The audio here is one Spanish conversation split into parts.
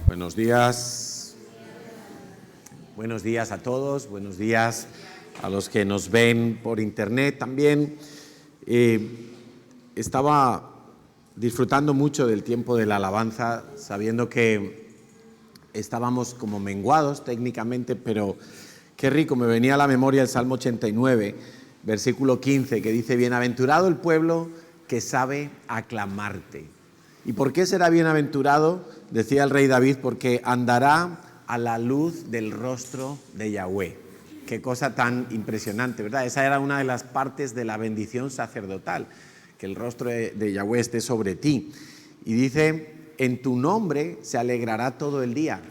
Buenos días. Buenos días a todos, buenos días a los que nos ven por internet también. Estaba disfrutando mucho del tiempo de la alabanza, sabiendo que estábamos como menguados técnicamente, pero qué rico, me venía a la memoria el Salmo 89, versículo 15, que dice: bienaventurado el pueblo que sabe aclamarte. ¿Y por qué será bienaventurado? Decía el rey David, porque andará a la luz del rostro de Yahweh. Qué cosa tan impresionante, ¿verdad? Esa era una de las partes de la bendición sacerdotal, que el rostro de Yahweh esté sobre ti. Y dice: en tu nombre se alegrará todo el día.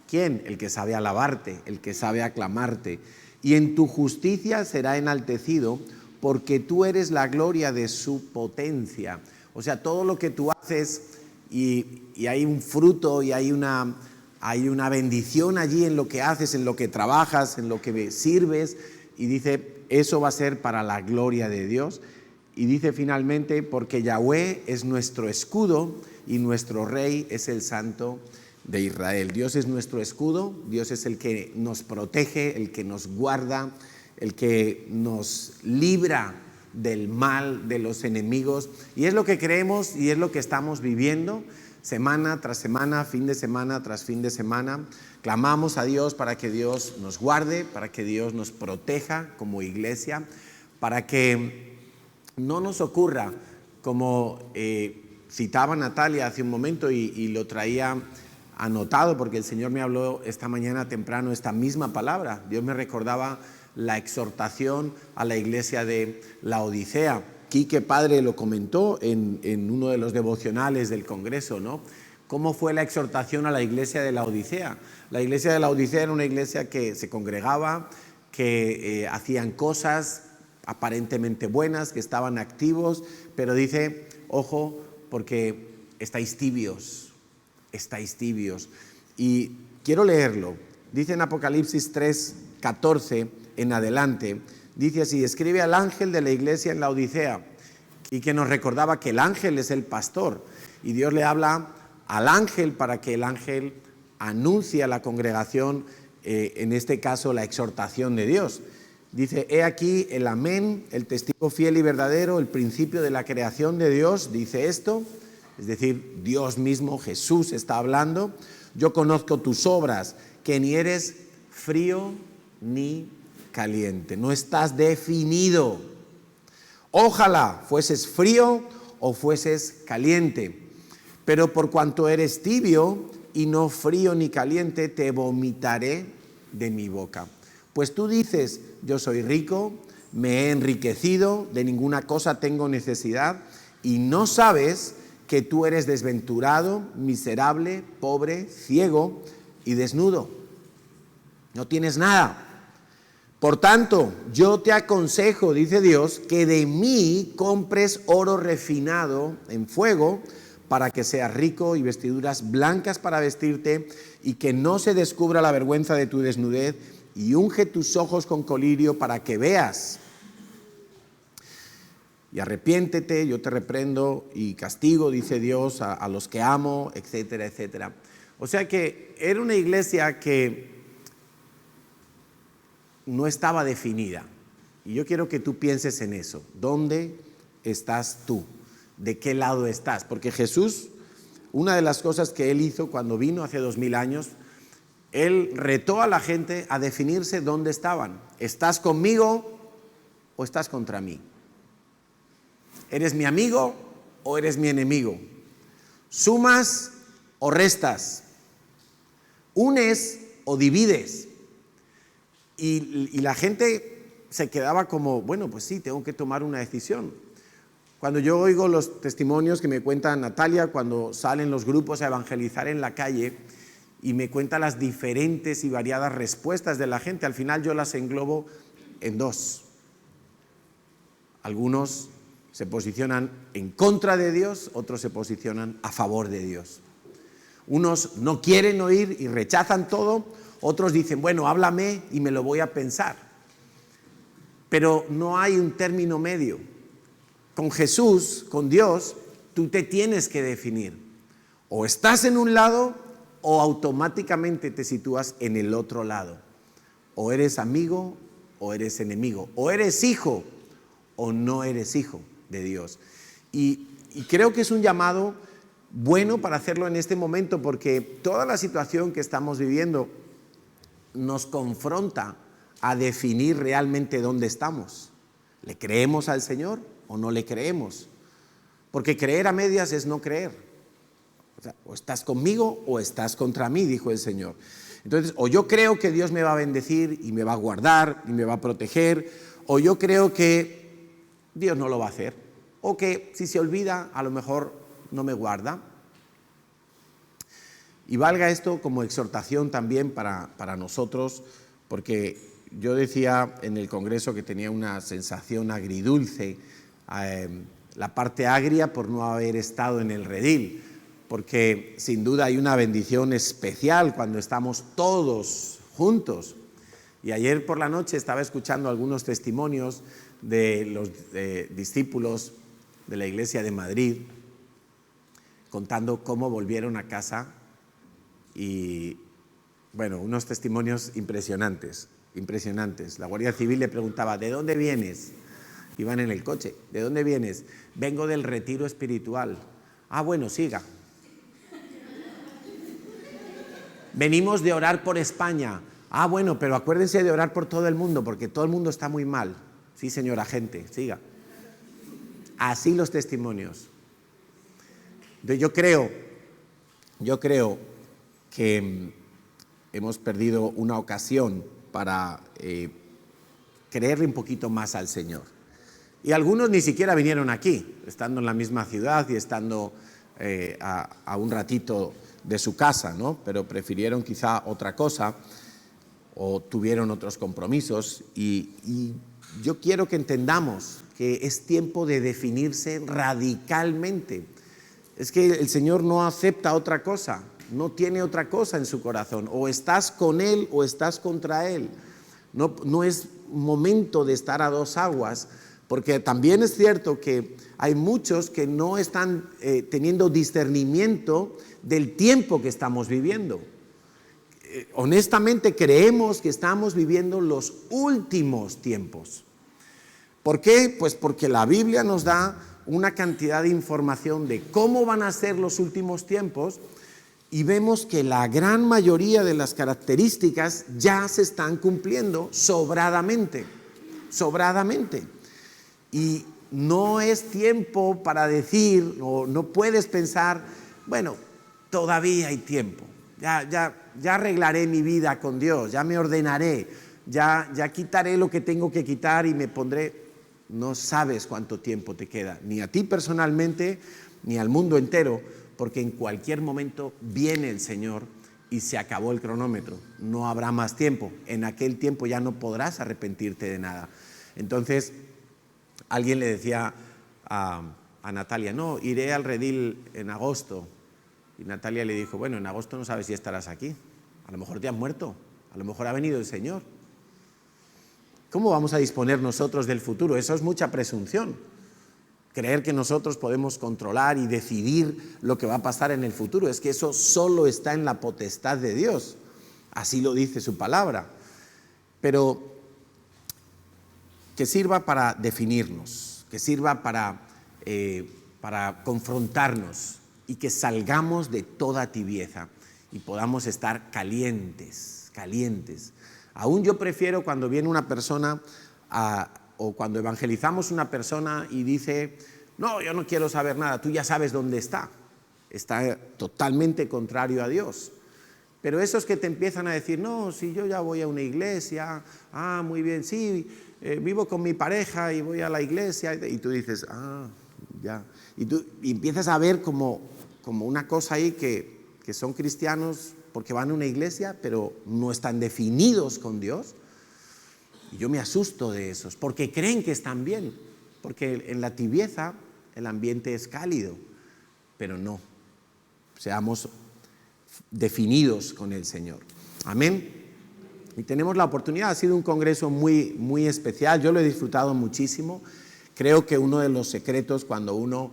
¿Quién? El que sabe alabarte, el que sabe aclamarte. Y en tu justicia será enaltecido, porque tú eres la gloria de su potencia. O sea, todo lo que tú haces y hay un fruto y hay una bendición allí en lo que haces, en lo que trabajas, en lo que sirves, y dice, eso va a ser para la gloria de Dios. Y dice finalmente, porque Yahweh es nuestro escudo y nuestro rey es el Santo de Israel. Dios es nuestro escudo, Dios es el que nos protege, el que nos guarda, el que nos libra del mal, de los enemigos, y es lo que creemos y es lo que estamos viviendo semana tras semana, fin de semana tras fin de semana. Clamamos a Dios para que Dios nos guarde, para que Dios nos proteja como iglesia, para que no nos ocurra como citaba Natalia hace un momento y lo traía anotado porque el Señor me habló esta mañana temprano esta misma palabra. Dios me recordaba la exhortación a la iglesia de Laodicea. Quique Padre lo comentó en uno de los devocionales del Congreso, ¿no? ¿Cómo fue la exhortación a la iglesia de Laodicea? La iglesia de Laodicea era una iglesia que se congregaba, que hacían cosas aparentemente buenas, que estaban activos, pero dice, ojo, porque estáis tibios. Y quiero leerlo. Dice en Apocalipsis 3:14 en adelante, dice así: escribe al ángel de la iglesia en Laodicea, y que nos recordaba que el ángel es el pastor, y Dios le habla al ángel para que el ángel anuncie a la congregación, en este caso la exhortación de Dios. Dice: he aquí el amén, el testigo fiel y verdadero, el principio de la creación de Dios, dice esto, es decir, Dios mismo, Jesús está hablando. Yo conozco tus obras, que ni eres frío ni caliente, no estás definido. Ojalá fueses frío o fueses caliente, pero por cuanto eres tibio y no frío ni caliente, te vomitaré de mi boca. Pues tú dices: yo soy rico, me he enriquecido, de ninguna cosa tengo necesidad, y no sabes que tú eres desventurado, miserable, pobre, ciego y desnudo. No tienes nada. Por tanto, yo te aconsejo, dice Dios, que de mí compres oro refinado en fuego, para que seas rico, y vestiduras blancas para vestirte, y que no se descubra la vergüenza de tu desnudez, y unge tus ojos con colirio para que veas. Y arrepiéntete, yo te reprendo y castigo, dice Dios, a los que amo, etcétera, etcétera. O sea que era una iglesia que no estaba definida. Y yo quiero que tú pienses en eso. ¿Dónde estás tú? ¿De qué lado estás? Porque Jesús, una de las cosas que Él hizo cuando vino hace 2000 años, Él retó a la gente a definirse dónde estaban. ¿Estás conmigo o estás contra mí? ¿Eres mi amigo o eres mi enemigo? ¿Sumas o restas? ¿Unes o divides? Y la gente se quedaba como, bueno, pues sí, tengo que tomar una decisión. Cuando yo oigo los testimonios que me cuenta Natalia cuando salen los grupos a evangelizar en la calle y me cuenta las diferentes y variadas respuestas de la gente, al final yo las englobo en dos. Algunos se posicionan en contra de Dios, otros se posicionan a favor de Dios. Unos no quieren oír y rechazan todo, otros dicen, bueno, háblame y me lo voy a pensar. Pero no hay un término medio. Con Jesús, con Dios, tú te tienes que definir. O estás en un lado o automáticamente te sitúas en el otro lado. O eres amigo o eres enemigo. O eres hijo o no eres hijo de Dios. Y creo que es un llamado bueno para hacerlo en este momento, porque toda la situación que estamos viviendo nos confronta a definir realmente dónde estamos. ¿Le creemos al Señor o no le creemos? Porque creer a medias es no creer. O sea, o estás conmigo o estás contra mí, dijo el Señor. Entonces, o yo creo que Dios me va a bendecir y me va a guardar y me va a proteger, o yo creo que Dios no lo va a hacer, o que si se olvida, a lo mejor no me guarda. Y valga esto como exhortación también para nosotros, porque yo decía en el Congreso que tenía una sensación agridulce, la parte agria por no haber estado en el redil, porque sin duda hay una bendición especial cuando estamos todos juntos. Y ayer por la noche estaba escuchando algunos testimonios de los discípulos de la Iglesia de Madrid, contando cómo volvieron a casa. Y bueno, unos testimonios impresionantes. La Guardia Civil le preguntaba, ¿de dónde vienes? Iban en el coche. ¿De dónde vienes? Vengo del retiro espiritual. Ah, bueno, siga. Venimos de orar por España. Ah, bueno, pero acuérdense de orar por todo el mundo, porque todo el mundo está muy mal. Sí, señora gente, siga. Así los testimonios. Yo creo que hemos perdido una ocasión para creerle un poquito más al Señor. Y algunos ni siquiera vinieron aquí, estando en la misma ciudad y estando a un ratito de su casa, ¿no? Pero prefirieron quizá otra cosa o tuvieron otros compromisos. Y yo quiero que entendamos que es tiempo de definirse radicalmente. Es que el Señor no acepta otra cosa. No tiene otra cosa en su corazón. O estás con Él o estás contra Él. No es momento de estar a dos aguas, porque también es cierto que hay muchos que no están teniendo discernimiento del tiempo que estamos viviendo. Honestamente creemos que estamos viviendo los últimos tiempos. ¿Por qué? Pues porque la Biblia nos da una cantidad de información de cómo van a ser los últimos tiempos. Y vemos que la gran mayoría de las características ya se están cumpliendo sobradamente. Y no es tiempo para decir, o no puedes pensar, bueno, todavía hay tiempo. Ya arreglaré mi vida con Dios, ya me ordenaré, ya quitaré lo que tengo que quitar y me pondré. No sabes cuánto tiempo te queda, ni a ti personalmente, ni al mundo entero, porque en cualquier momento viene el Señor y se acabó el cronómetro. No habrá más tiempo. En aquel tiempo ya no podrás arrepentirte de nada. Entonces, alguien le decía a Natalia, no, iré al redil en agosto. Y Natalia le dijo, bueno, en agosto no sabes si estarás aquí. A lo mejor te has muerto. A lo mejor ha venido el Señor. ¿Cómo vamos a disponer nosotros del futuro? Eso es mucha presunción. Creer que nosotros podemos controlar y decidir lo que va a pasar en el futuro. Es que eso solo está en la potestad de Dios. Así lo dice su palabra. Pero que sirva para definirnos, que sirva para confrontarnos y que salgamos de toda tibieza y podamos estar calientes. Aún yo prefiero cuando viene una persona o cuando evangelizamos una persona y dice, no, yo no quiero saber nada, tú ya sabes dónde está totalmente contrario a Dios. Pero esos que te empiezan a decir, no, si yo ya voy a una iglesia, muy bien, sí, vivo con mi pareja y voy a la iglesia, y tú dices, ya, y empiezas a ver como una cosa ahí que son cristianos porque van a una iglesia, pero no están definidos con Dios. Y yo me asusto de esos, porque creen que están bien, porque en la tibieza el ambiente es cálido, pero no, seamos definidos con el Señor. Amén. Y tenemos la oportunidad, ha sido un congreso muy, muy especial, yo lo he disfrutado muchísimo. Creo que uno de los secretos cuando uno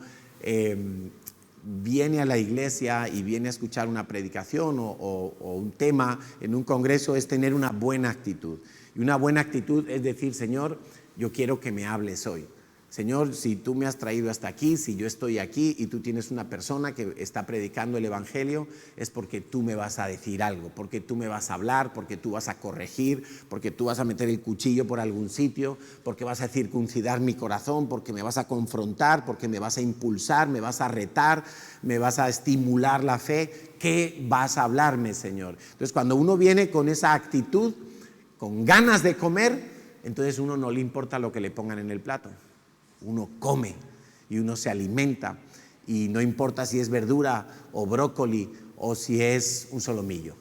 viene a la iglesia y viene a escuchar una predicación o un tema en un congreso es tener una buena actitud. Y una buena actitud es decir, Señor, yo quiero que me hables hoy. Señor, si tú me has traído hasta aquí, si yo estoy aquí y tú tienes una persona que está predicando el Evangelio, es porque tú me vas a decir algo, porque tú me vas a hablar, porque tú vas a corregir, porque tú vas a meter el cuchillo por algún sitio, porque vas a circuncidar mi corazón, porque me vas a confrontar, porque me vas a impulsar, me vas a retar, me vas a estimular la fe. ¿Qué vas a hablarme, Señor? Entonces, cuando uno viene con esa actitud, con ganas de comer, entonces uno no le importa lo que le pongan en el plato. Uno come y uno se alimenta y no importa si es verdura o brócoli o si es un solomillo.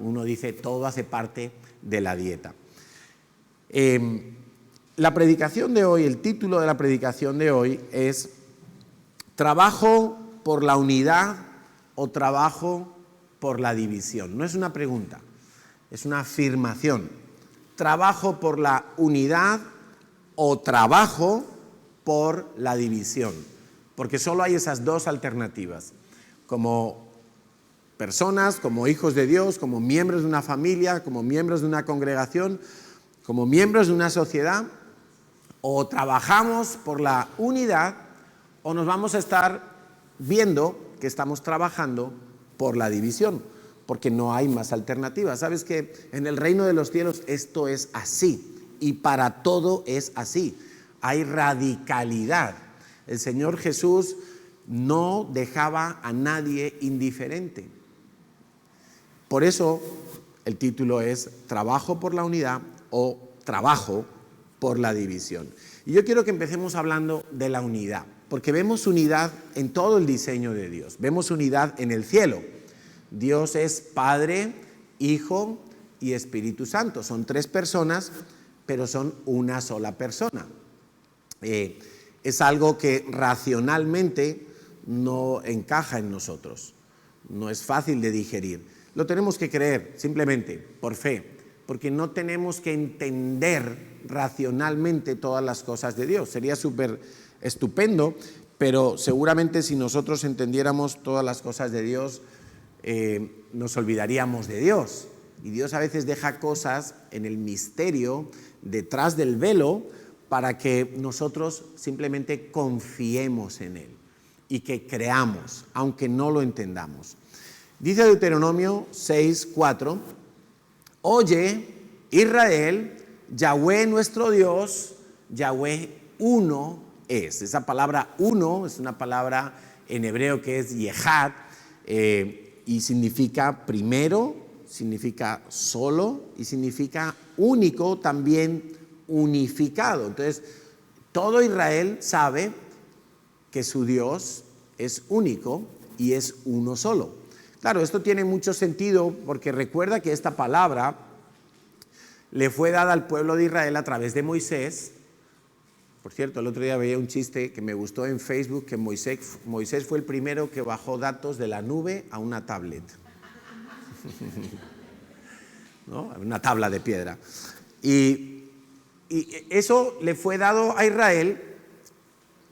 Uno dice, todo hace parte de la dieta. La predicación de hoy, el título de la predicación de hoy es ¿trabajo por la unidad o trabajo por la división? No es una pregunta, es una afirmación. ¿Trabajo por la unidad o trabajo por la división? Porque solo hay esas dos alternativas. Como personas, como hijos de Dios, como miembros de una familia, como miembros de una congregación, como miembros de una sociedad, o trabajamos por la unidad o nos vamos a estar viendo que estamos trabajando por la división, porque no hay más alternativas. ¿Sabes que en el reino de los cielos esto es así y para todo es así? Hay radicalidad. El Señor Jesús no dejaba a nadie indiferente. Por eso el título es Trabajo por la unidad o Trabajo por la división. Y yo quiero que empecemos hablando de la unidad, porque vemos unidad en todo el diseño de Dios. Vemos unidad en el cielo. Dios es Padre, Hijo y Espíritu Santo. Son tres personas, pero son una sola persona. Es algo que racionalmente no encaja en nosotros, no es fácil de digerir. Lo tenemos que creer simplemente por fe, porque no tenemos que entender racionalmente todas las cosas de Dios. Sería súper estupendo, pero seguramente si nosotros entendiéramos todas las cosas de Dios, nos olvidaríamos de Dios. Y Dios a veces deja cosas en el misterio, detrás del velo, para que nosotros simplemente confiemos en Él y que creamos, aunque no lo entendamos. Dice Deuteronomio 6:4, oye, Israel, Yahweh nuestro Dios, Yahweh uno es. Esa palabra uno es una palabra en hebreo que es yehad, y significa primero, significa solo y significa único, también unificado. Entonces, todo Israel sabe que su Dios es único y es uno solo. Claro, esto tiene mucho sentido porque recuerda que esta palabra le fue dada al pueblo de Israel a través de Moisés. Por cierto, el otro día veía un chiste que me gustó en Facebook, que Moisés fue el primero que bajó datos de la nube a una tablet. ¿No? Una tabla de piedra. Y eso le fue dado a Israel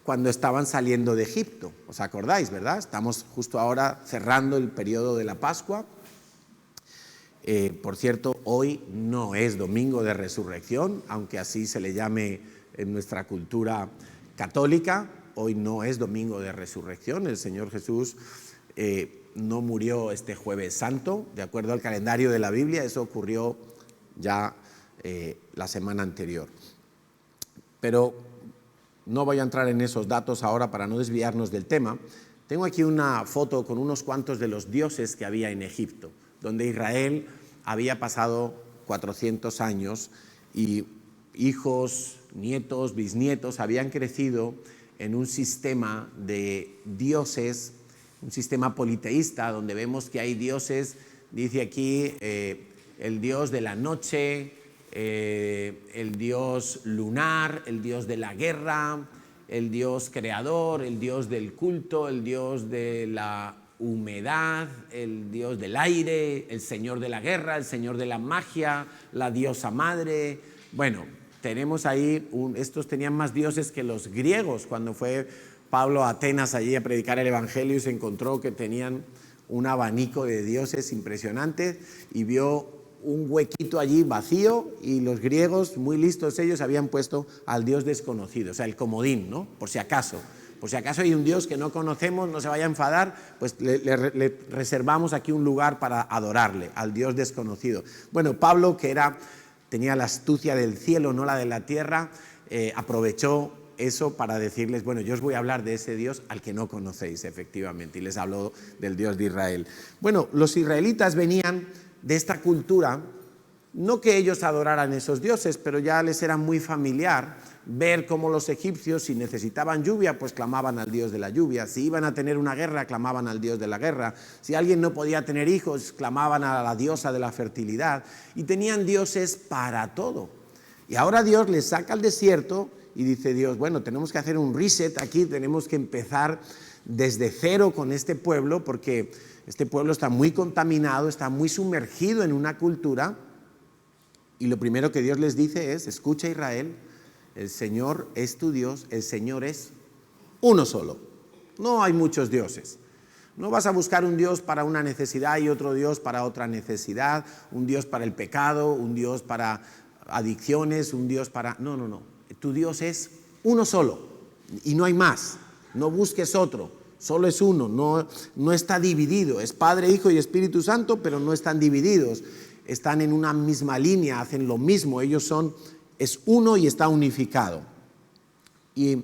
cuando estaban saliendo de Egipto. ¿Os acordáis, verdad? Estamos justo ahora cerrando el periodo de la Pascua. Por cierto, hoy no es domingo de resurrección, aunque así se le llame en nuestra cultura católica. Hoy no es domingo de resurrección. El Señor Jesús no murió este Jueves Santo, de acuerdo al calendario de la Biblia. Eso ocurrió ya la semana anterior. Pero no voy a entrar en esos datos ahora para no desviarnos del tema. Tengo aquí una foto con unos cuantos de los dioses que había en Egipto, donde Israel había pasado 400 años y hijos, nietos, bisnietos habían crecido en un sistema de dioses, un sistema politeísta, donde vemos que hay dioses, dice aquí, el dios de la noche, el dios lunar, el dios de la guerra, el dios creador, el dios del culto, el dios de la humedad, el dios del aire, el señor de la guerra, el señor de la magia, la diosa madre. Bueno, tenemos ahí, estos tenían más dioses que los griegos cuando fue Pablo a Atenas allí a predicar el Evangelio y se encontró que tenían un abanico de dioses impresionante y vio un huequito allí vacío y los griegos, muy listos ellos, habían puesto al Dios desconocido, o sea, el comodín, ¿no? Por si acaso hay un Dios que no conocemos, no se vaya a enfadar, pues le reservamos aquí un lugar para adorarle, al Dios desconocido. Bueno, Pablo, que tenía la astucia del cielo, no la de la tierra, aprovechó eso para decirles, bueno, yo os voy a hablar de ese Dios al que no conocéis, efectivamente, y les habló del Dios de Israel. Bueno, los israelitas venían de esta cultura, no que ellos adoraran esos dioses, pero ya les era muy familiar ver cómo los egipcios, si necesitaban lluvia, pues clamaban al Dios de la lluvia. Si iban a tener una guerra, clamaban al Dios de la guerra. Si alguien no podía tener hijos, clamaban a la diosa de la fertilidad. Y tenían dioses para todo. Y ahora Dios les saca al desierto y dice Dios, bueno, tenemos que hacer un reset aquí, tenemos que empezar desde cero con este pueblo, porque este pueblo está muy contaminado, está muy sumergido en una cultura. Y lo primero que Dios les dice es, escucha Israel, el Señor es tu Dios, el Señor es uno solo. No hay muchos dioses. No vas a buscar un Dios para una necesidad y otro Dios para otra necesidad, un Dios para el pecado, un Dios para adicciones, un Dios para... No. Tu Dios es uno solo y no hay más. No busques otro, solo es uno, no está dividido. Es Padre, Hijo y Espíritu Santo, pero no están divididos. Están en una misma línea, hacen lo mismo. Es uno y está unificado. Y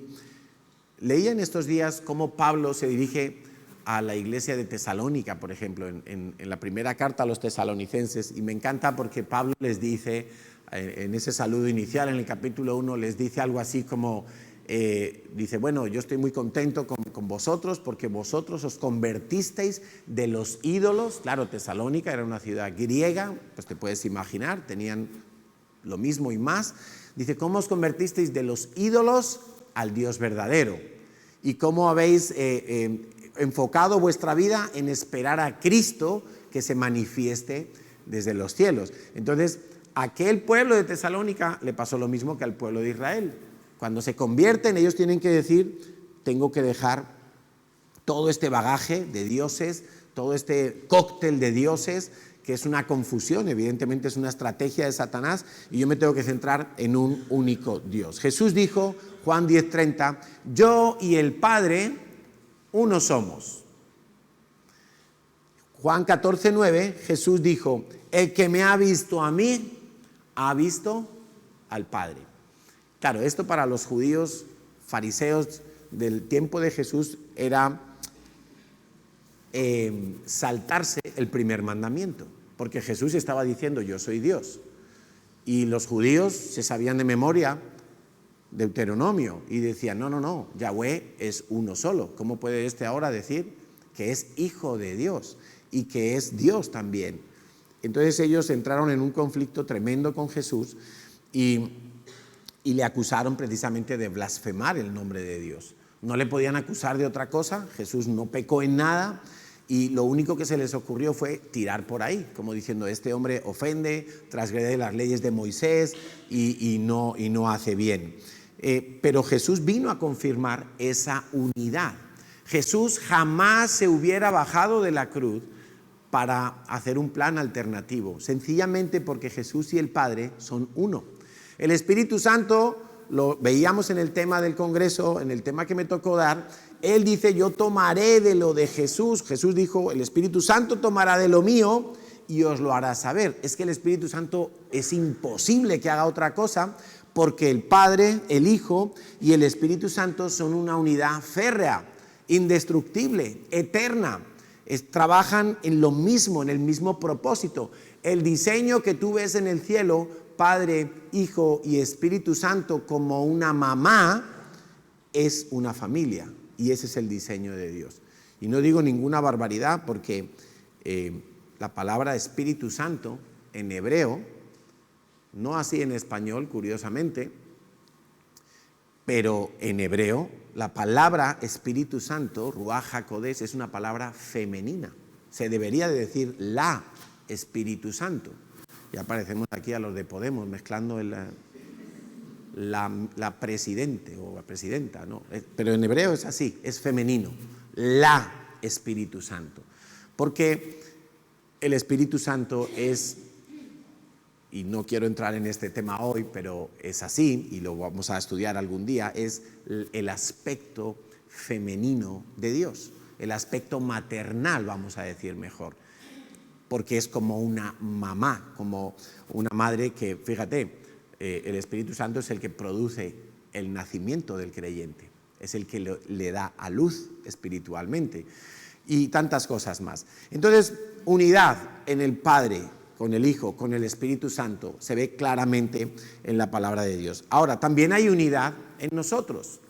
leía en estos días cómo Pablo se dirige a la iglesia de Tesalónica, por ejemplo, en la primera carta a los tesalonicenses, y me encanta porque Pablo les dice, en ese saludo inicial, en el capítulo 1, les dice algo así como, dice, bueno, yo estoy muy contento con vosotros porque vosotros os convertisteis de los ídolos. Claro, Tesalónica era una ciudad griega, pues te puedes imaginar, tenían lo mismo y más. Dice, ¿cómo os convertisteis de los ídolos al Dios verdadero? Y cómo habéis enfocado vuestra vida en esperar a Cristo que se manifieste desde los cielos. Entonces, a aquel pueblo de Tesalónica le pasó lo mismo que al pueblo de Israel. Cuando se convierten, ellos tienen que decir, tengo que dejar todo este bagaje de dioses, todo este cóctel de dioses, que es una confusión, evidentemente es una estrategia de Satanás, y yo me tengo que centrar en un único Dios. Jesús dijo, Juan 10:30, yo y el Padre uno somos. Juan 14:9, Jesús dijo, el que me ha visto a mí, ha visto al Padre. Claro, esto para los judíos fariseos del tiempo de Jesús era saltarse el primer mandamiento, porque Jesús estaba diciendo yo soy Dios, y los judíos se sabían de memoria Deuteronomio y decían no, Yahweh es uno solo. ¿Cómo puede ahora decir que es hijo de Dios y que es Dios también? Entonces ellos entraron en un conflicto tremendo con Jesús y le acusaron precisamente de blasfemar el nombre de Dios. No le podían acusar de otra cosa, Jesús no pecó en nada, y lo único que se les ocurrió fue tirar por ahí, como diciendo, este hombre ofende, transgrede las leyes de Moisés y no hace bien. Pero Jesús vino a confirmar esa unidad. Jesús jamás se hubiera bajado de la cruz para hacer un plan alternativo, sencillamente porque Jesús y el Padre son uno. El Espíritu Santo, lo veíamos en el tema del Congreso, en el tema que me tocó dar, Él dice, yo tomaré de lo de Jesús. Jesús dijo, el Espíritu Santo tomará de lo mío y os lo hará saber. Es que el Espíritu Santo es imposible que haga otra cosa, porque el Padre, el Hijo y el Espíritu Santo son una unidad férrea, indestructible, eterna. Trabajan en lo mismo, en el mismo propósito. El diseño que tú ves en el cielo, Padre, Hijo y Espíritu Santo como una mamá, es una familia, y ese es el diseño de Dios. Y no digo ninguna barbaridad, porque la palabra Espíritu Santo en hebreo, no así en español, curiosamente, pero en hebreo la palabra Espíritu Santo, Ruach HaKodesh, es una palabra femenina. Se debería de decir la Espíritu Santo. Ya parecemos aquí a los de Podemos mezclando el... la presidente o la presidenta, ¿no? Pero en hebreo es así, es femenino, la Espíritu Santo. Porque el Espíritu Santo es, y no quiero entrar en este tema hoy, pero es así, y lo vamos a estudiar algún día, es el aspecto femenino de Dios, el aspecto maternal, vamos a decir mejor, porque es como una mamá, como una madre que, fíjate, el Espíritu Santo es el que produce el nacimiento del creyente, es el que le da a luz espiritualmente y tantas cosas más. Entonces, unidad en el Padre, con el Hijo, con el Espíritu Santo, se ve claramente en la palabra de Dios. Ahora, también hay unidad en nosotros,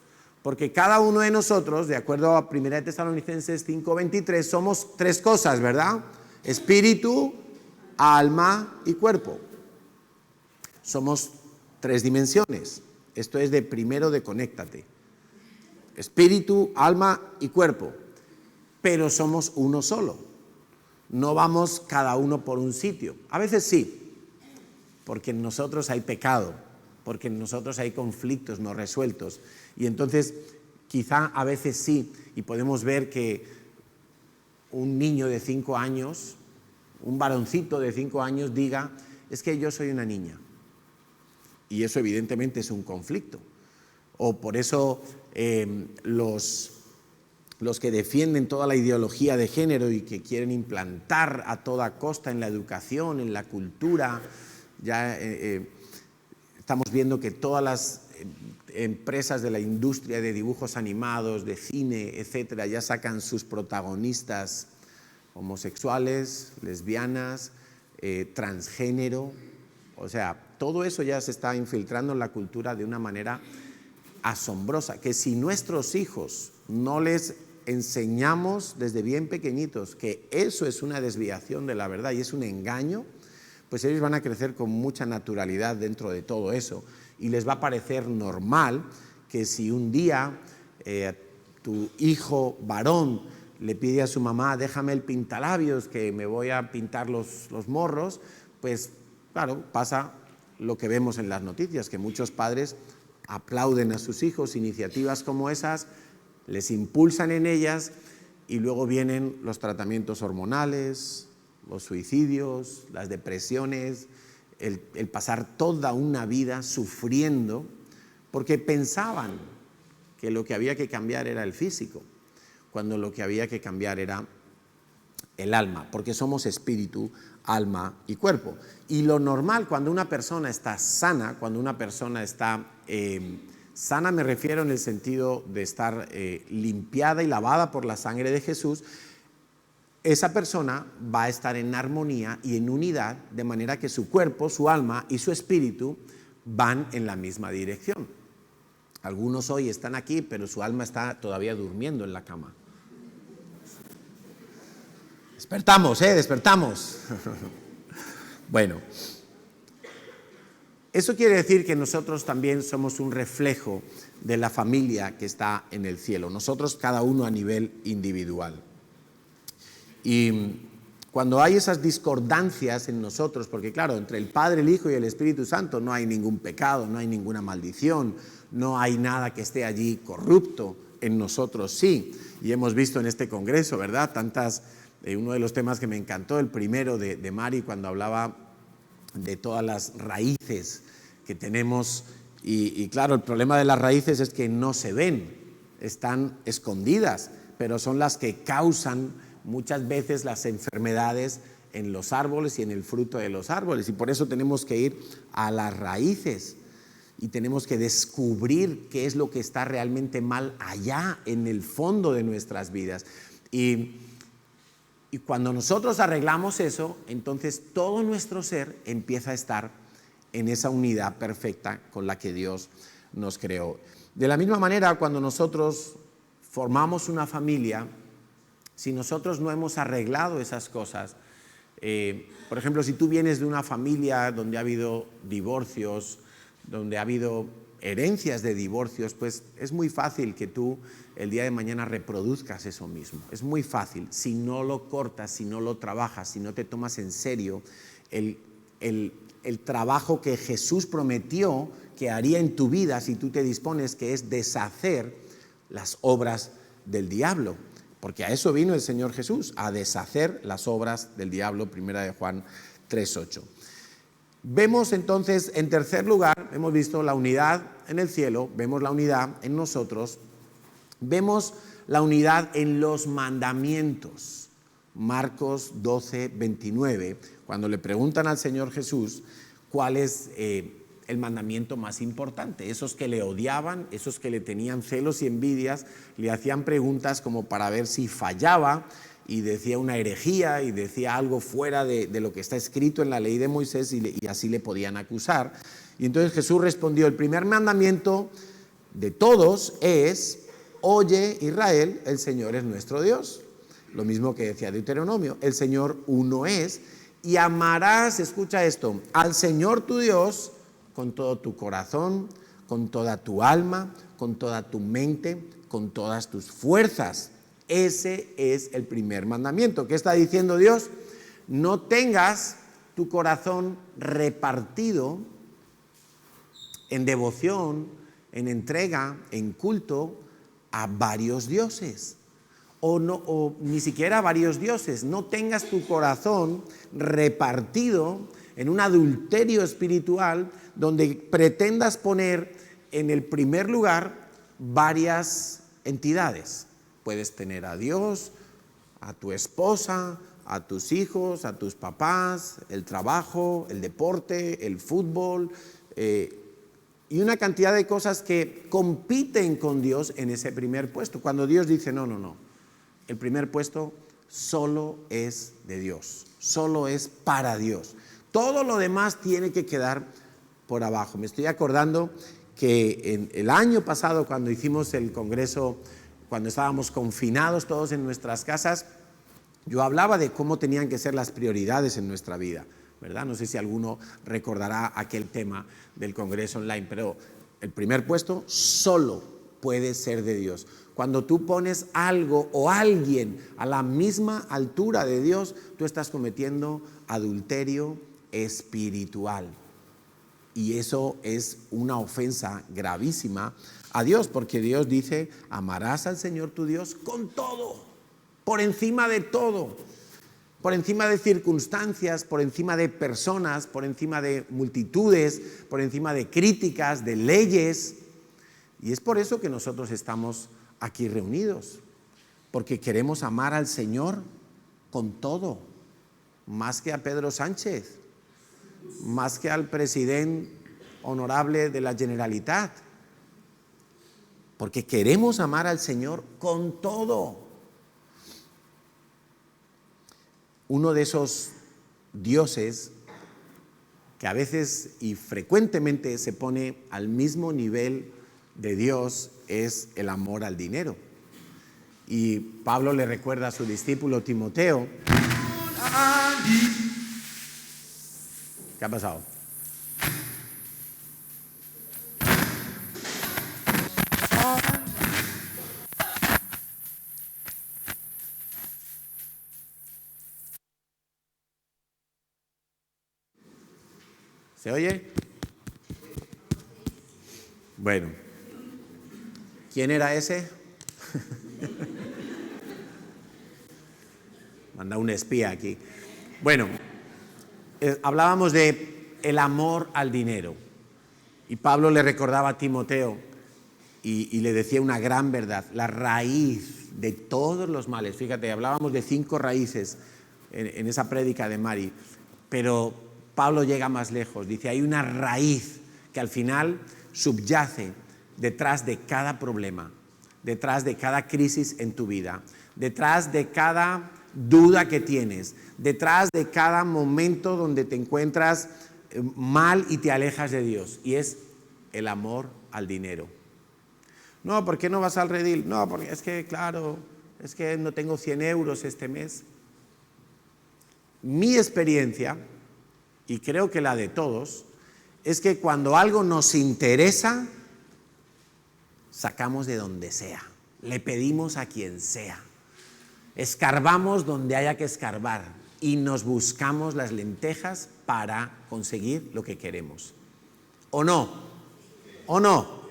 porque cada uno de nosotros, de acuerdo a 1 Tesalonicenses 5:23, somos tres cosas, ¿verdad? Espíritu, alma y cuerpo. Somos tres dimensiones. Esto es de primero de Conéctate. Espíritu, alma y cuerpo. Pero somos uno solo. No vamos cada uno por un sitio. A veces sí, porque en nosotros hay pecado, porque en nosotros hay conflictos no resueltos. Y entonces, quizá a veces sí, y podemos ver que un niño de 5 años, un varoncito de 5 años diga, es que yo soy una niña. Y eso evidentemente es un conflicto. O por eso los que defienden toda la ideología de género y que quieren implantar a toda costa en la educación, en la cultura, ya estamos viendo que todas las empresas de la industria de dibujos animados, de cine, etcétera, ya sacan sus protagonistas homosexuales, lesbianas, transgénero. O sea, todo eso ya se está infiltrando en la cultura de una manera asombrosa, que si nuestros hijos no les enseñamos desde bien pequeñitos que eso es una desviación de la verdad y es un engaño, pues ellos van a crecer con mucha naturalidad dentro de todo eso y les va a parecer normal que si un día tu hijo varón le pide a su mamá, déjame el pintalabios que me voy a pintar los morros, pues claro, pasa lo que vemos en las noticias, que muchos padres aplauden a sus hijos iniciativas como esas, les impulsan en ellas y luego vienen los tratamientos hormonales, los suicidios, las depresiones, el pasar toda una vida sufriendo porque pensaban que lo que había que cambiar era el físico, cuando lo que había que cambiar era el alma, porque somos espíritu, alma y cuerpo. Y lo normal cuando una persona está sana, cuando una persona está sana, me refiero en el sentido de estar limpiada y lavada por la sangre de Jesús, esa persona va a estar en armonía y en unidad, de manera que su cuerpo, su alma y su espíritu van en la misma dirección. Algunos hoy están aquí, pero su alma está todavía durmiendo en la cama. Despertamos, despertamos. Bueno, eso quiere decir que nosotros también somos un reflejo de la familia que está en el cielo, nosotros cada uno a nivel individual. Y cuando hay esas discordancias en nosotros, porque claro, entre el Padre, el Hijo y el Espíritu Santo no hay ningún pecado, no hay ninguna maldición, no hay nada que esté allí corrupto, en nosotros sí. Y hemos visto en este congreso, ¿verdad? Uno de los temas que me encantó, el primero de Mari, cuando hablaba de todas las raíces que tenemos. Y claro, el problema de las raíces es que no se ven, están escondidas, pero son las que causan muchas veces las enfermedades en los árboles y en el fruto de los árboles. Y por eso tenemos que ir a las raíces y tenemos que descubrir qué es lo que está realmente mal allá en el fondo de nuestras vidas. Y cuando nosotros arreglamos eso, entonces todo nuestro ser empieza a estar en esa unidad perfecta con la que Dios nos creó. De la misma manera, cuando nosotros formamos una familia, si nosotros no hemos arreglado esas cosas, por ejemplo, si tú vienes de una familia donde ha habido divorcios, donde ha habido herencias de divorcios, pues es muy fácil que tú el día de mañana reproduzcas eso mismo. Es muy fácil, si no lo cortas, si no lo trabajas, si no te tomas en serio el el trabajo que Jesús prometió que haría en tu vida si tú te dispones, que es deshacer las obras del diablo. Porque a eso vino el Señor Jesús, a deshacer las obras del diablo, 1 de Juan 3:8. Vemos entonces, en tercer lugar, hemos visto la unidad en el cielo, vemos la unidad en nosotros, vemos la unidad en los mandamientos. Marcos 12:29, cuando le preguntan al Señor Jesús cuál es el mandamiento más importante. Esos que le odiaban, esos que le tenían celos y envidias, le hacían preguntas como para ver si fallaba y decía una herejía y decía algo fuera de lo que está escrito en la ley de Moisés y así le podían acusar. Y entonces Jesús respondió, el primer mandamiento de todos es, oye Israel, el Señor es nuestro Dios. Lo mismo que decía Deuteronomio, el Señor uno es, y amarás, escucha esto, al Señor tu Dios con todo tu corazón, con toda tu alma, con toda tu mente, con todas tus fuerzas. Ese es el primer mandamiento. ¿Qué está diciendo Dios? No tengas tu corazón repartido en devoción, en entrega, en culto a varios dioses. O ni siquiera a varios dioses. No tengas tu corazón repartido en un adulterio espiritual donde pretendas poner en el primer lugar varias entidades. Puedes tener a Dios, a tu esposa, a tus hijos, a tus papás, el trabajo, el deporte, el fútbol, y una cantidad de cosas que compiten con Dios en ese primer puesto. Cuando Dios dice, no, el primer puesto solo es de Dios, solo es para Dios. Todo lo demás tiene que quedar por abajo. Me estoy acordando que en el año pasado, cuando hicimos el congreso, cuando estábamos confinados todos en nuestras casas, yo hablaba de cómo tenían que ser las prioridades en nuestra vida, ¿verdad? No sé si alguno recordará aquel tema del congreso online, pero el primer puesto solo puede ser de Dios. Cuando tú pones algo o alguien a la misma altura de Dios, tú estás cometiendo adulterio espiritual. Y eso es una ofensa gravísima a Dios, porque Dios dice, amarás al Señor tu Dios con todo, por encima de todo, por encima de circunstancias, por encima de personas, por encima de multitudes, por encima de críticas, de leyes. Y es por eso que nosotros estamos aquí reunidos, porque queremos amar al Señor con todo, más que a Pedro Sánchez, más que al presidente honorable de la Generalitat, porque queremos amar al Señor con todo. Uno de esos dioses que a veces y frecuentemente se pone al mismo nivel de Dios es el amor al dinero. Y Pablo le recuerda a su discípulo Timoteo. ¿Qué ha pasado? ¿Se oye? Bueno, ¿quién era ese? Manda un espía aquí. Bueno, hablábamos de el amor al dinero. Y Pablo le recordaba a Timoteo y le decía una gran verdad, la raíz de todos los males. Fíjate, hablábamos de 5 raíces en esa prédica de Mari, pero Pablo llega más lejos. Dice, hay una raíz que al final subyace detrás de cada problema, detrás de cada crisis en tu vida, detrás de cada duda que tienes, detrás de cada momento donde te encuentras mal y te alejas de Dios, y es el amor al dinero. No, ¿por qué no vas al redil? No, porque es que, claro, es que no tengo 100 euros este mes. Mi experiencia, y creo que la de todos, es que cuando algo nos interesa, sacamos de donde sea, le pedimos a quien sea, escarbamos donde haya que escarbar, y nos buscamos las lentejas para conseguir lo que queremos. ¿O no? ¿O no?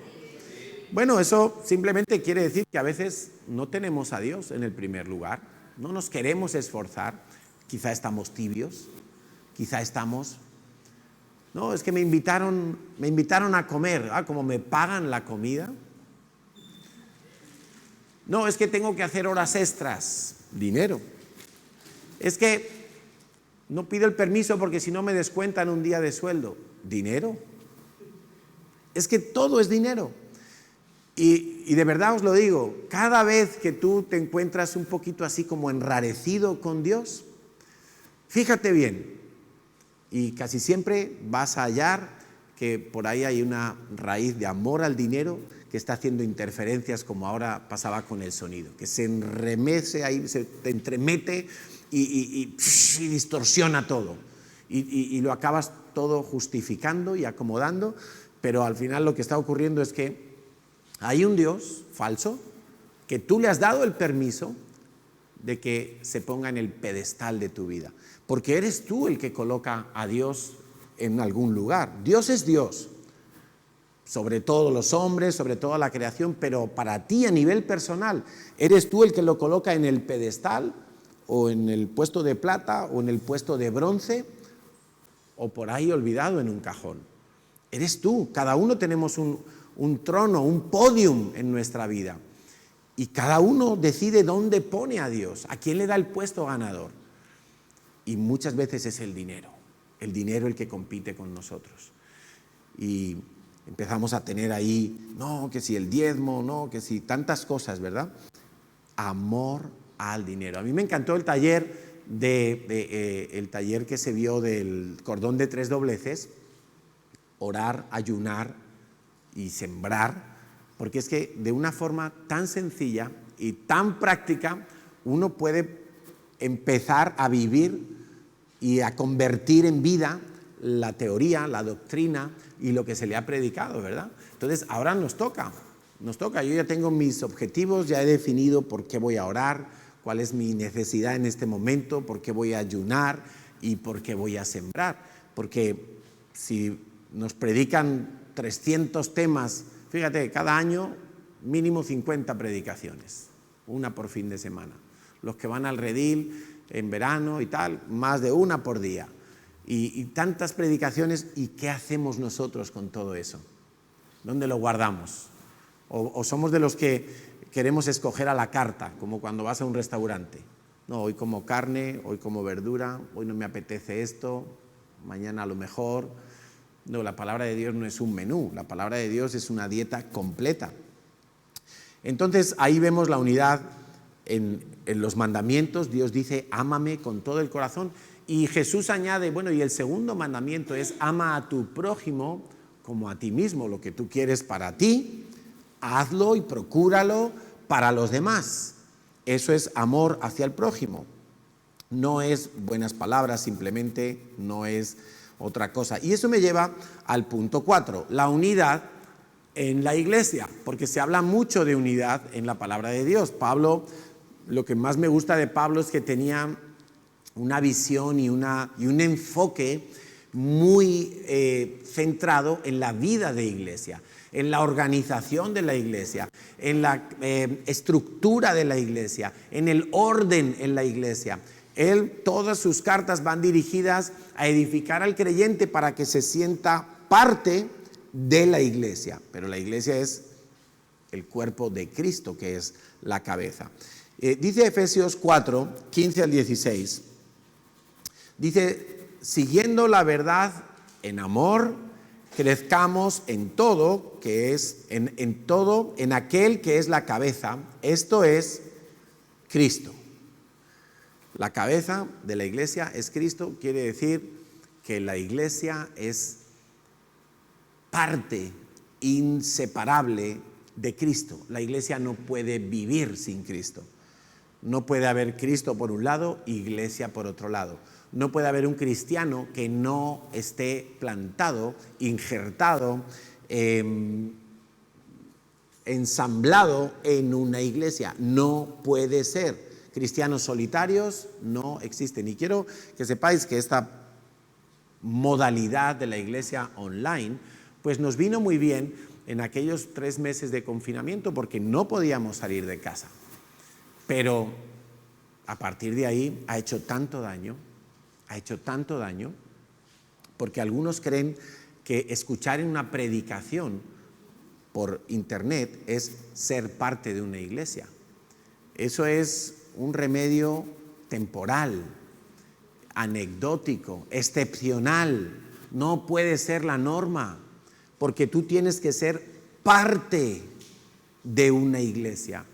Bueno, eso simplemente quiere decir que a veces no tenemos a Dios en el primer lugar, no nos queremos esforzar, quizá estamos tibios, quizá estamos... No, es que me invitaron a comer, como me pagan la comida. No, es que tengo que hacer horas extras, dinero. Es que no pido el permiso porque si no me descuentan un día de sueldo, dinero. Es que todo es dinero. Y de verdad os lo digo, cada vez que tú te encuentras un poquito así como enrarecido con Dios, fíjate bien, y casi siempre vas a hallar que por ahí hay una raíz de amor al dinero que está haciendo interferencias como ahora pasaba con el sonido, que se enremece ahí, se te entremete y distorsiona todo. Y lo acabas todo justificando y acomodando, pero al final lo que está ocurriendo es que hay un Dios falso que tú le has dado el permiso de que se ponga en el pedestal de tu vida, porque eres tú el que coloca a Dios en algún lugar. Dios es Dios, sobre todos los hombres, sobre toda la creación, pero para ti a nivel personal, eres tú el que lo coloca en el pedestal, o en el puesto de plata, o en el puesto de bronce, o por ahí olvidado en un cajón. Eres tú, cada uno tenemos un trono, un podium en nuestra vida. Y cada uno decide dónde pone a Dios, a quién le da el puesto ganador. Y muchas veces es el dinero el que compite con nosotros. Y empezamos a tener ahí, no, que si el diezmo, no, que si tantas cosas, ¿verdad? Amor al dinero. A mí me encantó el taller, el taller que se vio del cordón de 3 dobleces, orar, ayunar y sembrar, porque es que de una forma tan sencilla y tan práctica uno puede empezar a vivir y a convertir en vida la teoría, la doctrina y lo que se le ha predicado, ¿verdad? Entonces ahora nos toca, yo ya tengo mis objetivos, ya he definido por qué voy a orar, cuál es mi necesidad en este momento, por qué voy a ayunar y por qué voy a sembrar, porque si nos predican 300 temas, fíjate, cada año mínimo 50 predicaciones, una por fin de semana. Los que van al redil en verano y tal, más de una por día. Y tantas predicaciones, ¿y qué hacemos nosotros con todo eso? ¿Dónde lo guardamos? ¿O somos de los que queremos escoger a la carta, como cuando vas a un restaurante? No, hoy como carne, hoy como verdura, hoy no me apetece esto, mañana a lo mejor. No, la palabra de Dios no es un menú, la palabra de Dios es una dieta completa. Entonces ahí vemos la unidad en los mandamientos. Dios dice, ámame con todo el corazón. Y Jesús añade, bueno, y el segundo mandamiento es, ama a tu prójimo como a ti mismo. Lo que tú quieres para ti, hazlo y procúralo para los demás. Eso es amor hacia el prójimo. No es buenas palabras simplemente, no es otra cosa. Y eso me lleva al punto 4, la unidad en la iglesia, porque se habla mucho de unidad en la palabra de Dios. Pablo, lo que más me gusta de Pablo es que tenía una visión y un enfoque muy centrado en la vida de iglesia, en la organización de la iglesia, en la estructura de la iglesia, en el orden en la iglesia. Todas sus cartas van dirigidas a edificar al creyente para que se sienta parte de la iglesia, pero la iglesia es el cuerpo de Cristo, que es la cabeza. Dice Efesios 4, 15 al 16, dice, siguiendo la verdad en amor, crezcamos en todo, que es en todo, en aquel que es la cabeza, esto es Cristo. La cabeza de la iglesia es Cristo, quiere decir que la iglesia es parte inseparable de Cristo. La iglesia no puede vivir sin Cristo. No puede haber Cristo por un lado, iglesia por otro lado. No puede haber un cristiano que no esté plantado, injertado, ensamblado en una iglesia. No puede ser. Cristianos solitarios no existen. Y quiero que sepáis que esta modalidad de la iglesia online, pues nos vino muy bien en aquellos 3 meses de confinamiento porque no podíamos salir de casa. Pero a partir de ahí ha hecho tanto daño, porque algunos creen que escuchar en una predicación por internet es ser parte de una iglesia. Eso es un remedio temporal, anecdótico, excepcional. No puede ser la norma, porque tú tienes que ser parte de una iglesia.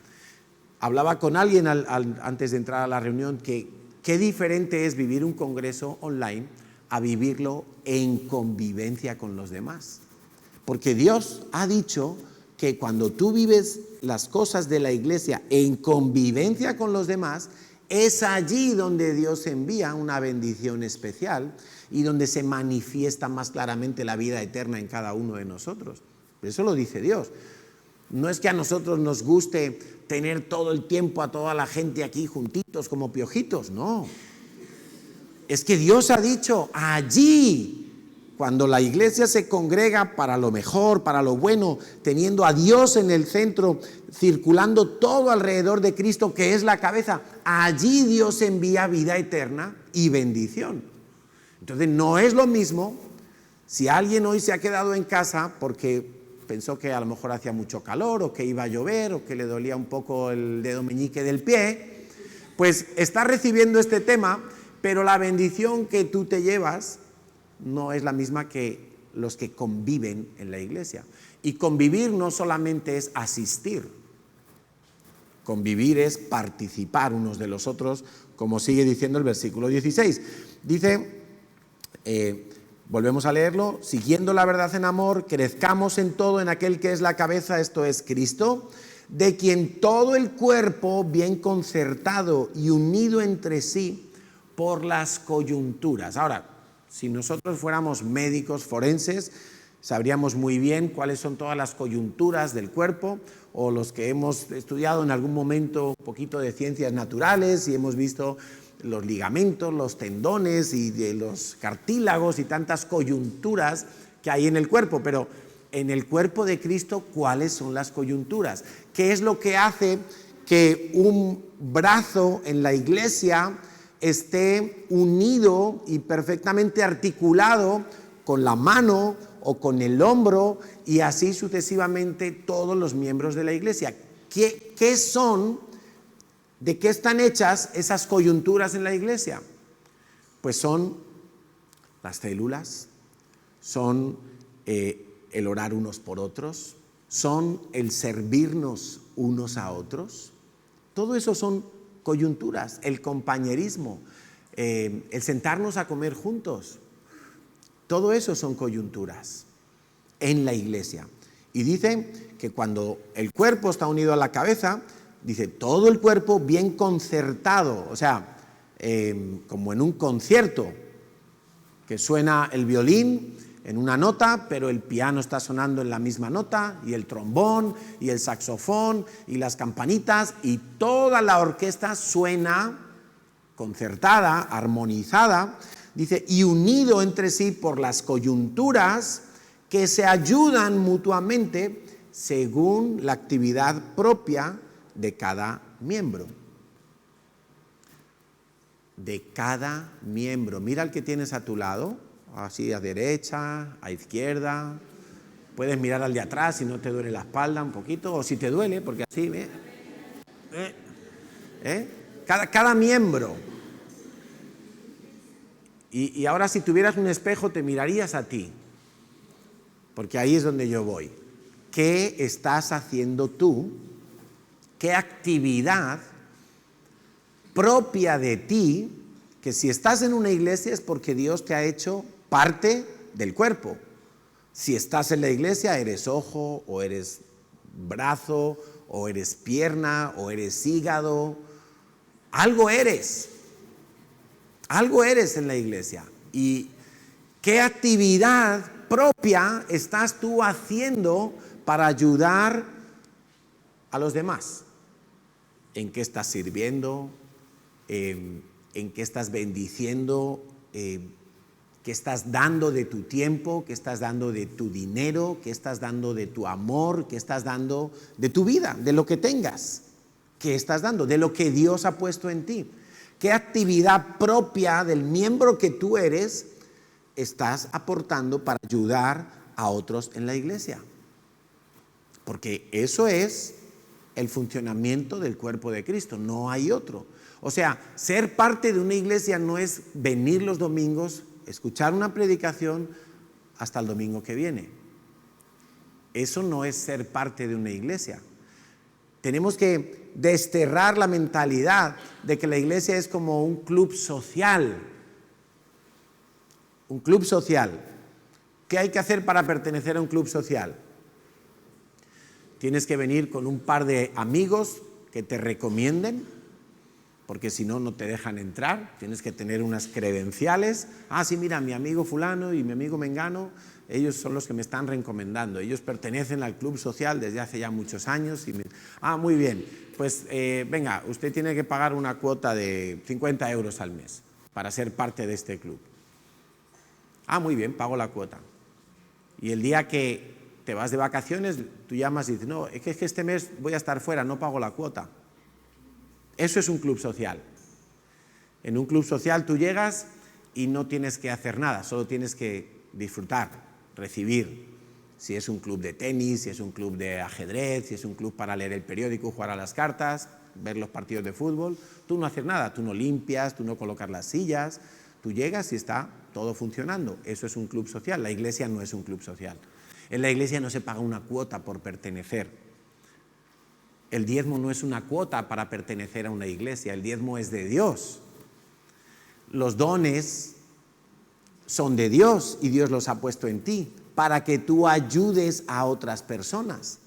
Hablaba con alguien antes de entrar a la reunión que qué diferente es vivir un congreso online a vivirlo en convivencia con los demás. Porque Dios ha dicho que cuando tú vives las cosas de la iglesia en convivencia con los demás, es allí donde Dios envía una bendición especial y donde se manifiesta más claramente la vida eterna en cada uno de nosotros. Eso lo dice Dios. No es que a nosotros nos guste tener todo el tiempo a toda la gente aquí juntitos como piojitos, no. Es que Dios ha dicho, allí, cuando la iglesia se congrega para lo mejor, para lo bueno, teniendo a Dios en el centro, circulando todo alrededor de Cristo, que es la cabeza, allí Dios envía vida eterna y bendición. Entonces no es lo mismo si alguien hoy se ha quedado en casa porque pensó que a lo mejor hacía mucho calor o que iba a llover o que le dolía un poco el dedo meñique del pie, pues está recibiendo este tema, pero la bendición que tú te llevas no es la misma que los que conviven en la iglesia. Y convivir no solamente es asistir, convivir es participar unos de los otros, como sigue diciendo el versículo 16. Dice, volvemos a leerlo, siguiendo la verdad en amor, crezcamos en todo en aquel que es la cabeza, esto es Cristo, de quien todo el cuerpo, bien concertado y unido entre sí por las coyunturas. Ahora, si nosotros fuéramos médicos forenses, sabríamos muy bien cuáles son todas las coyunturas del cuerpo, o los que hemos estudiado en algún momento un poquito de ciencias naturales y hemos visto los ligamentos, los tendones y de los cartílagos y tantas coyunturas que hay en el cuerpo. Pero en el cuerpo de Cristo, ¿cuáles son las coyunturas? ¿Qué es lo que hace que un brazo en la iglesia esté unido y perfectamente articulado con la mano o con el hombro y así sucesivamente todos los miembros de la iglesia? ¿Qué son, de qué están hechas esas coyunturas en la iglesia? Pues son las células, son el orar unos por otros, son el servirnos unos a otros. Todo eso son coyunturas, el compañerismo, el sentarnos a comer juntos. Todo eso son coyunturas en la iglesia. Y dice que cuando el cuerpo está unido a la cabeza, dice todo el cuerpo bien concertado, o sea, como en un concierto, que suena el violín en una nota, pero el piano está sonando en la misma nota, y el trombón, y el saxofón, y las campanitas, y toda la orquesta suena concertada, armonizada, dice, y unido entre sí por las coyunturas que se ayudan mutuamente según la actividad propia de cada miembro. De cada miembro. Mira al que tienes a tu lado, así a derecha, a izquierda. Puedes mirar al de atrás si no te duele la espalda un poquito, o si te duele, porque así, Cada miembro. Y ahora si tuvieras un espejo te mirarías a ti, porque ahí es donde yo voy. ¿Qué estás haciendo tú? ¿Qué actividad propia de ti, que si estás en una iglesia es porque Dios te ha hecho parte del cuerpo? Si estás en la iglesia eres ojo, o eres brazo, o eres pierna, o eres hígado. Algo eres en la iglesia. ¿Y qué actividad propia estás tú haciendo para ayudar a los demás? ¿En qué estás sirviendo? en qué estás bendiciendo, qué estás dando de tu tiempo, qué estás dando de tu dinero, qué estás dando de tu amor, qué estás dando de tu vida, de lo que tengas, qué estás dando, de lo que Dios ha puesto en ti. ¿Qué actividad propia del miembro que tú eres estás aportando para ayudar a otros en la iglesia? Porque eso es el funcionamiento del cuerpo de Cristo, no hay otro. O sea, ser parte de una iglesia no es venir los domingos, escuchar una predicación hasta el domingo que viene. Eso no es ser parte de una iglesia. Tenemos que desterrar la mentalidad de que la iglesia es como un club social. Un club social. ¿Qué hay que hacer para pertenecer a un club social? Tienes que venir con un par de amigos que te recomienden, porque si no, no te dejan entrar. Tienes que tener unas credenciales. Ah, sí, mira, mi amigo fulano y mi amigo mengano, ellos son los que me están recomendando. Ellos pertenecen al club social desde hace ya muchos años. Ah, muy bien. Pues venga, usted tiene que pagar una cuota de 50 euros al mes para ser parte de este club. Ah, muy bien, pago la cuota. Y el día que te vas de vacaciones, tú llamas y dices, no, es que este mes voy a estar fuera, no pago la cuota. Eso es un club social. En un club social tú llegas y no tienes que hacer nada, solo tienes que disfrutar, recibir. Si es un club de tenis, si es un club de ajedrez, si es un club para leer el periódico, jugar a las cartas, ver los partidos de fútbol, tú no haces nada, tú no limpias, tú no colocas las sillas, tú llegas y está todo funcionando. Eso es un club social. La iglesia no es un club social. En la iglesia no se paga una cuota por pertenecer. El diezmo no es una cuota para pertenecer a una iglesia, el diezmo es de Dios. Los dones son de Dios y Dios los ha puesto en ti para que tú ayudes a otras personas.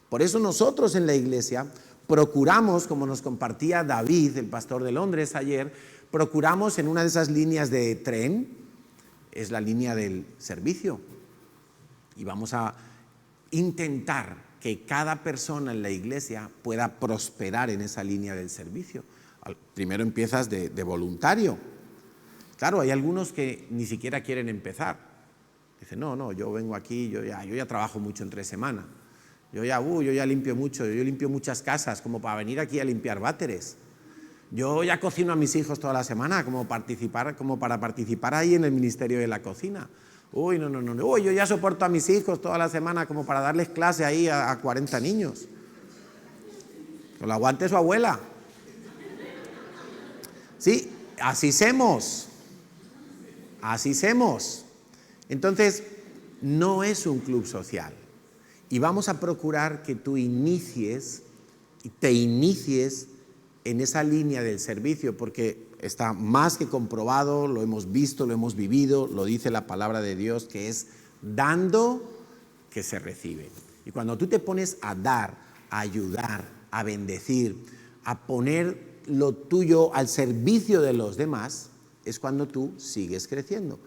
Por eso nosotros en la iglesia procuramos, como nos compartía David, el pastor de Londres ayer, procuramos en una de esas líneas de tren, es la línea del servicio, y vamos a intentar que cada persona en la iglesia pueda prosperar en esa línea del servicio. Primero empiezas de voluntario. Claro, hay algunos que ni siquiera quieren empezar. Dicen, no, yo vengo aquí, yo ya trabajo mucho entre semana. Yo ya limpio mucho, yo limpio muchas casas, como para venir aquí a limpiar váteres. Yo ya cocino a mis hijos toda la semana, como para participar ahí en el ministerio de la cocina. No. Yo ya soporto a mis hijos toda la semana como para darles clase ahí a 40 niños. Que lo aguante su abuela. Sí, así somos. Entonces, no es un club social. Y vamos a procurar que tú te inicies en esa línea del servicio, porque está más que comprobado, lo hemos visto, lo hemos vivido, lo dice la palabra de Dios, que es dando que se recibe. Y cuando tú te pones a dar, a ayudar, a bendecir, a poner lo tuyo al servicio de los demás, es cuando tú sigues creciendo.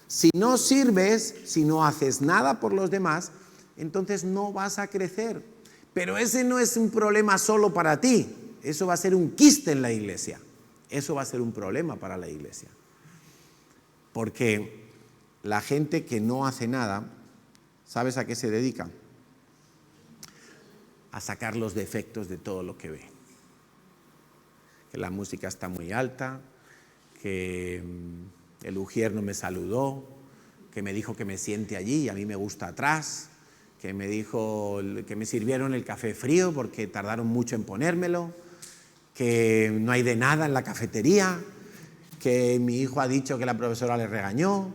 Si no sirves, si no haces nada por los demás, entonces no vas a crecer. Pero ese no es un problema solo para ti, eso va a ser un quiste en la iglesia. Eso va a ser un problema para la iglesia. Porque la gente que no hace nada, ¿sabes a qué se dedica? A sacar los defectos de todo lo que ve. Que la música está muy alta, que el ujier no me saludó, que me dijo que me siente allí y a mí me gusta atrás, que me dijo que me sirvieron el café frío porque tardaron mucho en ponérmelo, que no hay de nada en la cafetería, que mi hijo ha dicho que la profesora le regañó,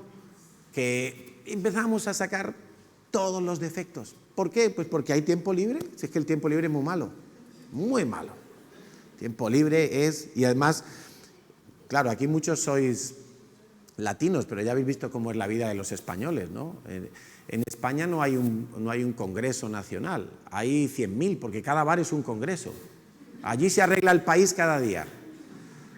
que empezamos a sacar todos los defectos. ¿Por qué? Pues porque hay tiempo libre. Si es que el tiempo libre es muy malo, muy malo. Tiempo libre es, y además, claro, aquí muchos sois latinos, pero ya habéis visto cómo es la vida de los españoles, ¿no? En España no hay un congreso nacional, hay 100.000, porque cada bar es un congreso. Allí se arregla el país cada día.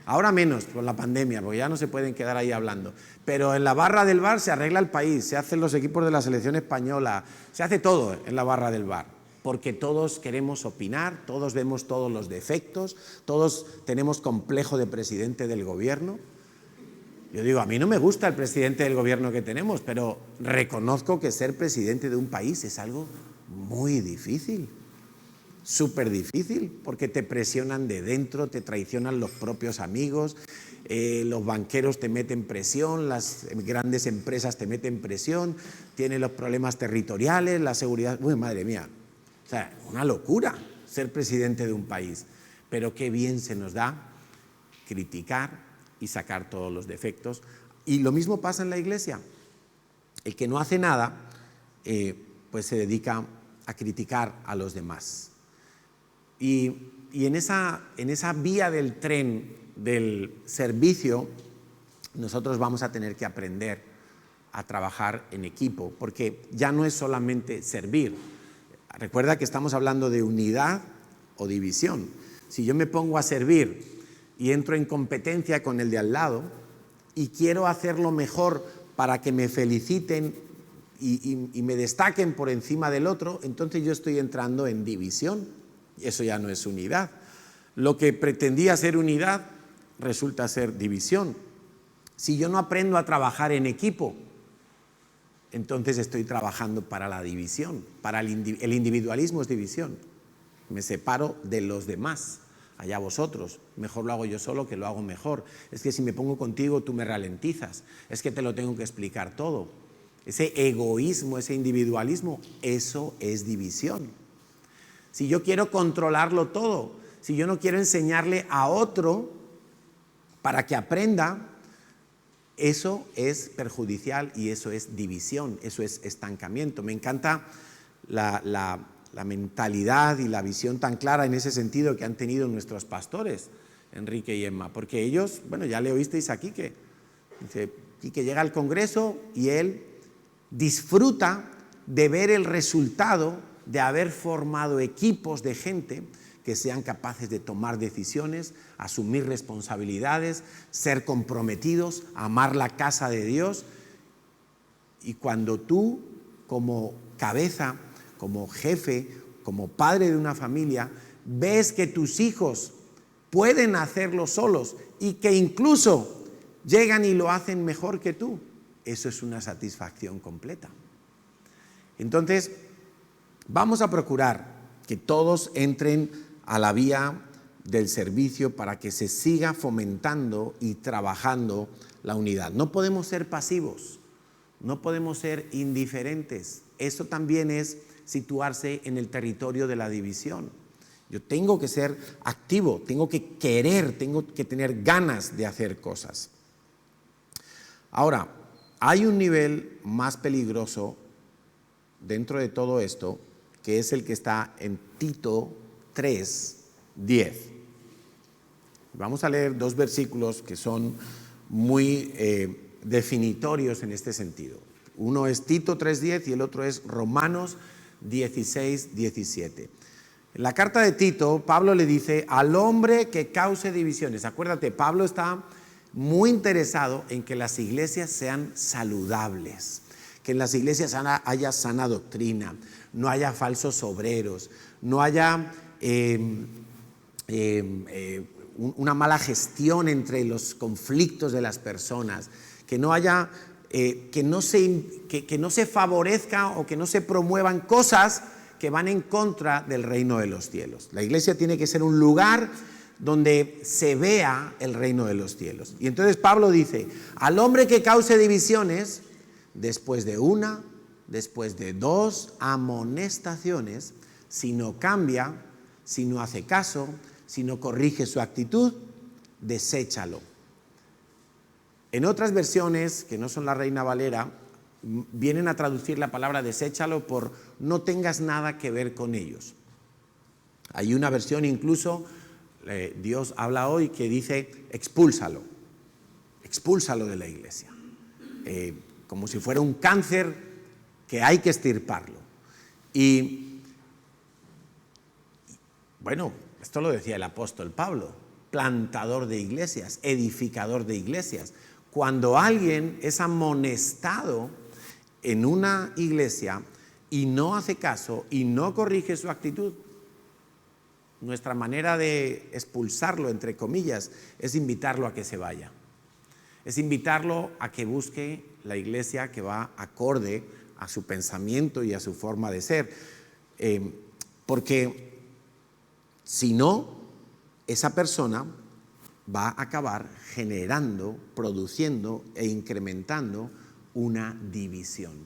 Ahora menos por la pandemia, porque ya no se pueden quedar ahí hablando. Pero en la barra del bar se arregla el país, se hacen los equipos de la selección española, se hace todo en la barra del bar. porque todos queremos opinar, todos vemos todos los defectos, todos tenemos complejo de presidente del gobierno. Yo digo, a mí no me gusta el presidente del gobierno que tenemos, pero reconozco que ser presidente de un país es algo muy difícil, súper difícil, porque te presionan de dentro, te traicionan los propios amigos, los banqueros te meten presión, las grandes empresas te meten presión, tienes los problemas territoriales, la seguridad. Uy, madre mía, o sea, una locura ser presidente de un país, pero qué bien se nos da criticar y sacar todos los defectos. Y lo mismo pasa en la iglesia. El que no hace nada, pues se dedica a criticar a los demás. Y en esa vía del tren del servicio, nosotros vamos a tener que aprender a trabajar en equipo, porque ya no es solamente servir. Recuerda que estamos hablando de unidad o división. Si yo me pongo a servir y entro en competencia con el de al lado y quiero hacerlo mejor para que me feliciten y me destaquen por encima del otro, entonces yo estoy entrando en división y eso ya no es unidad. Lo que pretendía ser unidad resulta ser división. Si yo no aprendo a trabajar en equipo, entonces estoy trabajando para la división, para el individualismo es división. Me separo de los demás. Allá vosotros, mejor lo hago yo solo que lo hago mejor. Es que si me pongo contigo tú me ralentizas, es que te lo tengo que explicar todo. Ese egoísmo, ese individualismo, eso es división. Si yo quiero controlarlo todo, si yo no quiero enseñarle a otro para que aprenda, eso es perjudicial y eso es división, eso es estancamiento. Me encanta la mentalidad y la visión tan clara en ese sentido que han tenido nuestros pastores, Enrique y Emma, porque ellos, bueno, ya le oísteis a Quique, dice, Quique llega al Congreso y él disfruta de ver el resultado de haber formado equipos de gente que sean capaces de tomar decisiones, asumir responsabilidades, ser comprometidos, amar la casa de Dios. Y cuando tú, como cabeza, como jefe, como padre de una familia, ves que tus hijos pueden hacerlo solos y que incluso llegan y lo hacen mejor que tú, eso es una satisfacción completa. Entonces, vamos a procurar que todos entren a la vía del servicio para que se siga fomentando y trabajando la unidad. No podemos ser pasivos, no podemos ser indiferentes. Eso también es situarse en el territorio de la división. Yo tengo que ser activo, tengo que querer, tengo que tener ganas de hacer cosas. Ahora, hay un nivel más peligroso dentro de todo esto, que es el que está en Tito 3:10. Vamos a leer dos versículos que son muy definitorios en este sentido. Uno es Tito 3:10 y el otro es Romanos 16:17. En la carta de Tito, Pablo le dice al hombre que cause divisiones. Acuérdate, Pablo está muy interesado en que las iglesias sean saludables, que en las iglesias haya sana doctrina, no haya falsos obreros, no haya una mala gestión entre los conflictos de las personas, que no haya, que no se favorezca o que no se promuevan cosas que van en contra del reino de los cielos. La iglesia tiene que ser un lugar donde se vea el reino de los cielos. Y entonces Pablo dice, al hombre que cause divisiones, después de una, después de dos amonestaciones, si no cambia, si no hace caso, si no corrige su actitud, deséchalo. En otras versiones, que no son la Reina Valera, vienen a traducir la palabra deséchalo por no tengas nada que ver con ellos. Hay una versión incluso, Dios habla hoy, que dice expúlsalo de la iglesia, como si fuera un cáncer que hay que extirparlo. Y bueno, esto lo decía el apóstol Pablo, plantador de iglesias, edificador de iglesias. Cuando alguien es amonestado en una iglesia, y no hace caso y no corrige su actitud, nuestra manera de expulsarlo, entre comillas, es invitarlo a que se vaya. Es invitarlo a que busque la iglesia que va acorde a su pensamiento y a su forma de ser. Porque si no, esa persona va a acabar generando, produciendo e incrementando una división.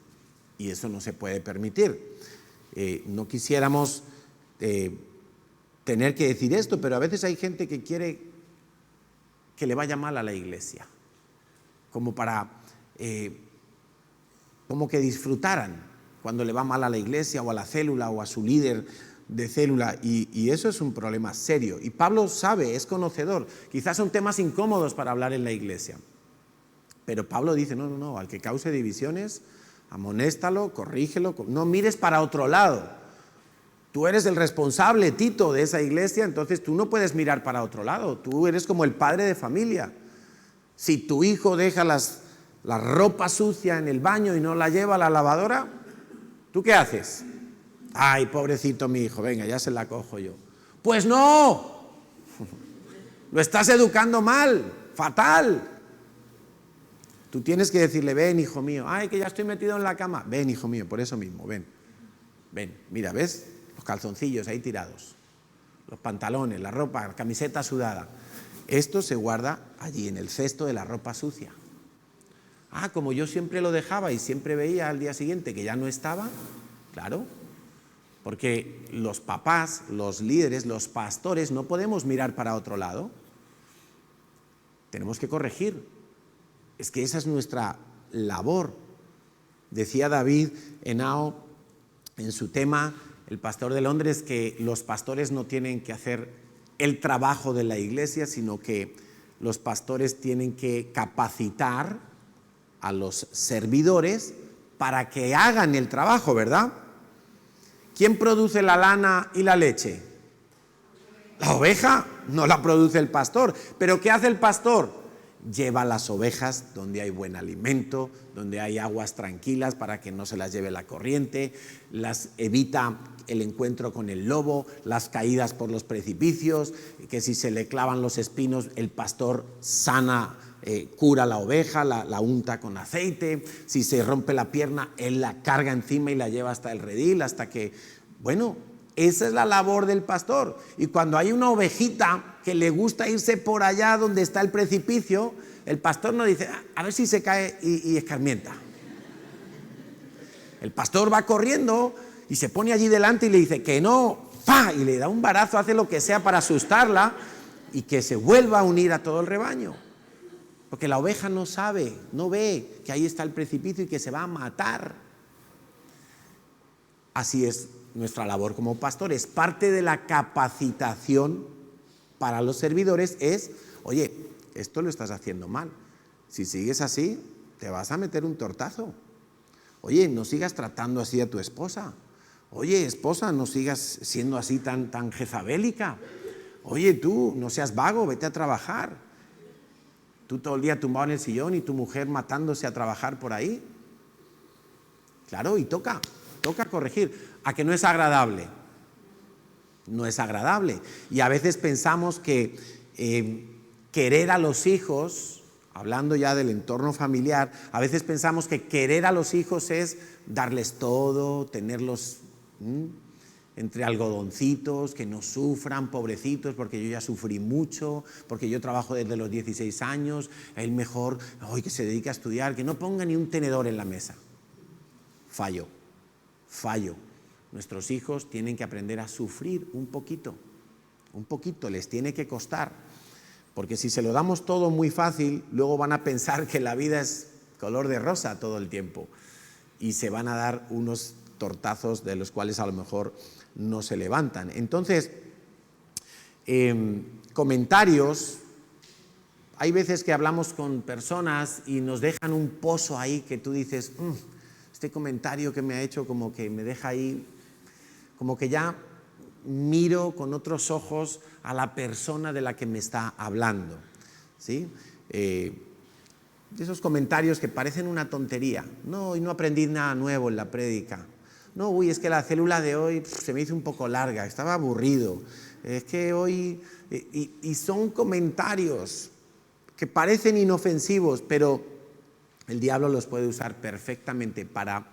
Y eso no se puede permitir. No quisiéramos tener que decir esto, pero a veces hay gente que quiere que le vaya mal a la iglesia, como para, como que disfrutaran cuando le va mal a la iglesia o a la célula o a su líder de célula, y eso es un problema serio. Y Pablo sabe, es conocedor, quizás son temas incómodos para hablar en la iglesia, pero Pablo dice, no, al que cause divisiones, amonéstalo, corrígelo, no mires para otro lado. Tú eres el responsable, Tito, de esa iglesia, entonces tú no puedes mirar para otro lado, tú eres como el padre de familia. Si tu hijo deja la ropa sucia en el baño y no la lleva a la lavadora, ¿tú qué haces? Ay, pobrecito mi hijo, venga, ya se la cojo yo. Pues no, lo estás educando mal, fatal. Tú tienes que decirle, ven, hijo mío, ay, que ya estoy metido en la cama. Ven, hijo mío, por eso mismo, ven, mira, ¿ves? Los calzoncillos ahí tirados, los pantalones, la ropa, la camiseta sudada. Esto se guarda allí en el cesto de la ropa sucia. Ah, como yo siempre lo dejaba y siempre veía al día siguiente que ya no estaba, claro, porque los papás, los líderes, los pastores no podemos mirar para otro lado. Tenemos que corregir. Es que esa es nuestra labor. Decía David Henao en su tema, El pastor de Londres, que los pastores no tienen que hacer el trabajo de la iglesia, sino que los pastores tienen que capacitar a los servidores para que hagan el trabajo, ¿verdad? ¿Quién produce la lana y la leche? La oveja, no la produce el pastor. ¿Pero qué hace el pastor? Lleva las ovejas donde hay buen alimento, donde hay aguas tranquilas para que no se las lleve la corriente, las evita el encuentro con el lobo, las caídas por los precipicios, que si se le clavan los espinos, el pastor sana, cura la oveja, la unta con aceite, si se rompe la pierna, él la carga encima y la lleva hasta el redil, hasta que, bueno, esa es la labor del pastor. Y cuando hay una ovejita que le gusta irse por allá donde está el precipicio, el pastor no dice, a ver si se cae y escarmienta. El pastor va corriendo y se pone allí delante y le dice que no, ¡pa! Y le da un varazo, hace lo que sea para asustarla y que se vuelva a unir a todo el rebaño. Porque la oveja no sabe, no ve que ahí está el precipicio y que se va a matar. Así es nuestra labor como pastores. Parte de la capacitación para los servidores es, oye, esto lo estás haciendo mal. Si sigues así, te vas a meter un tortazo. Oye, no sigas tratando así a tu esposa. Oye, esposa, no sigas siendo así tan jezabélica. Oye, tú, no seas vago, vete a trabajar. Tú todo el día tumbado en el sillón y tu mujer matándose a trabajar por ahí. Claro, y toca corregir. A que no es agradable. No es agradable. Y a veces pensamos que querer a los hijos, hablando ya del entorno familiar, a veces pensamos que querer a los hijos es darles todo, tenerlos entre algodoncitos, que no sufran, pobrecitos, porque yo ya sufrí mucho, porque yo trabajo desde los 16 años, él mejor, que se dedique a estudiar, que no ponga ni un tenedor en la mesa. Fallo. Nuestros hijos tienen que aprender a sufrir un poquito, les tiene que costar, porque si se lo damos todo muy fácil, luego van a pensar que la vida es color de rosa todo el tiempo y se van a dar unos tortazos de los cuales a lo mejor no se levantan. Entonces, comentarios, hay veces que hablamos con personas y nos dejan un pozo ahí que tú dices, este comentario que me ha hecho como que me deja ahí, como que ya miro con otros ojos a la persona de la que me está hablando, ¿sí? Esos comentarios que parecen una tontería, no, y no aprendí nada nuevo en la prédica, No, uy, es que la célula de hoy se me hizo un poco larga, estaba aburrido. Es que hoy... Y son comentarios que parecen inofensivos, pero el diablo los puede usar perfectamente para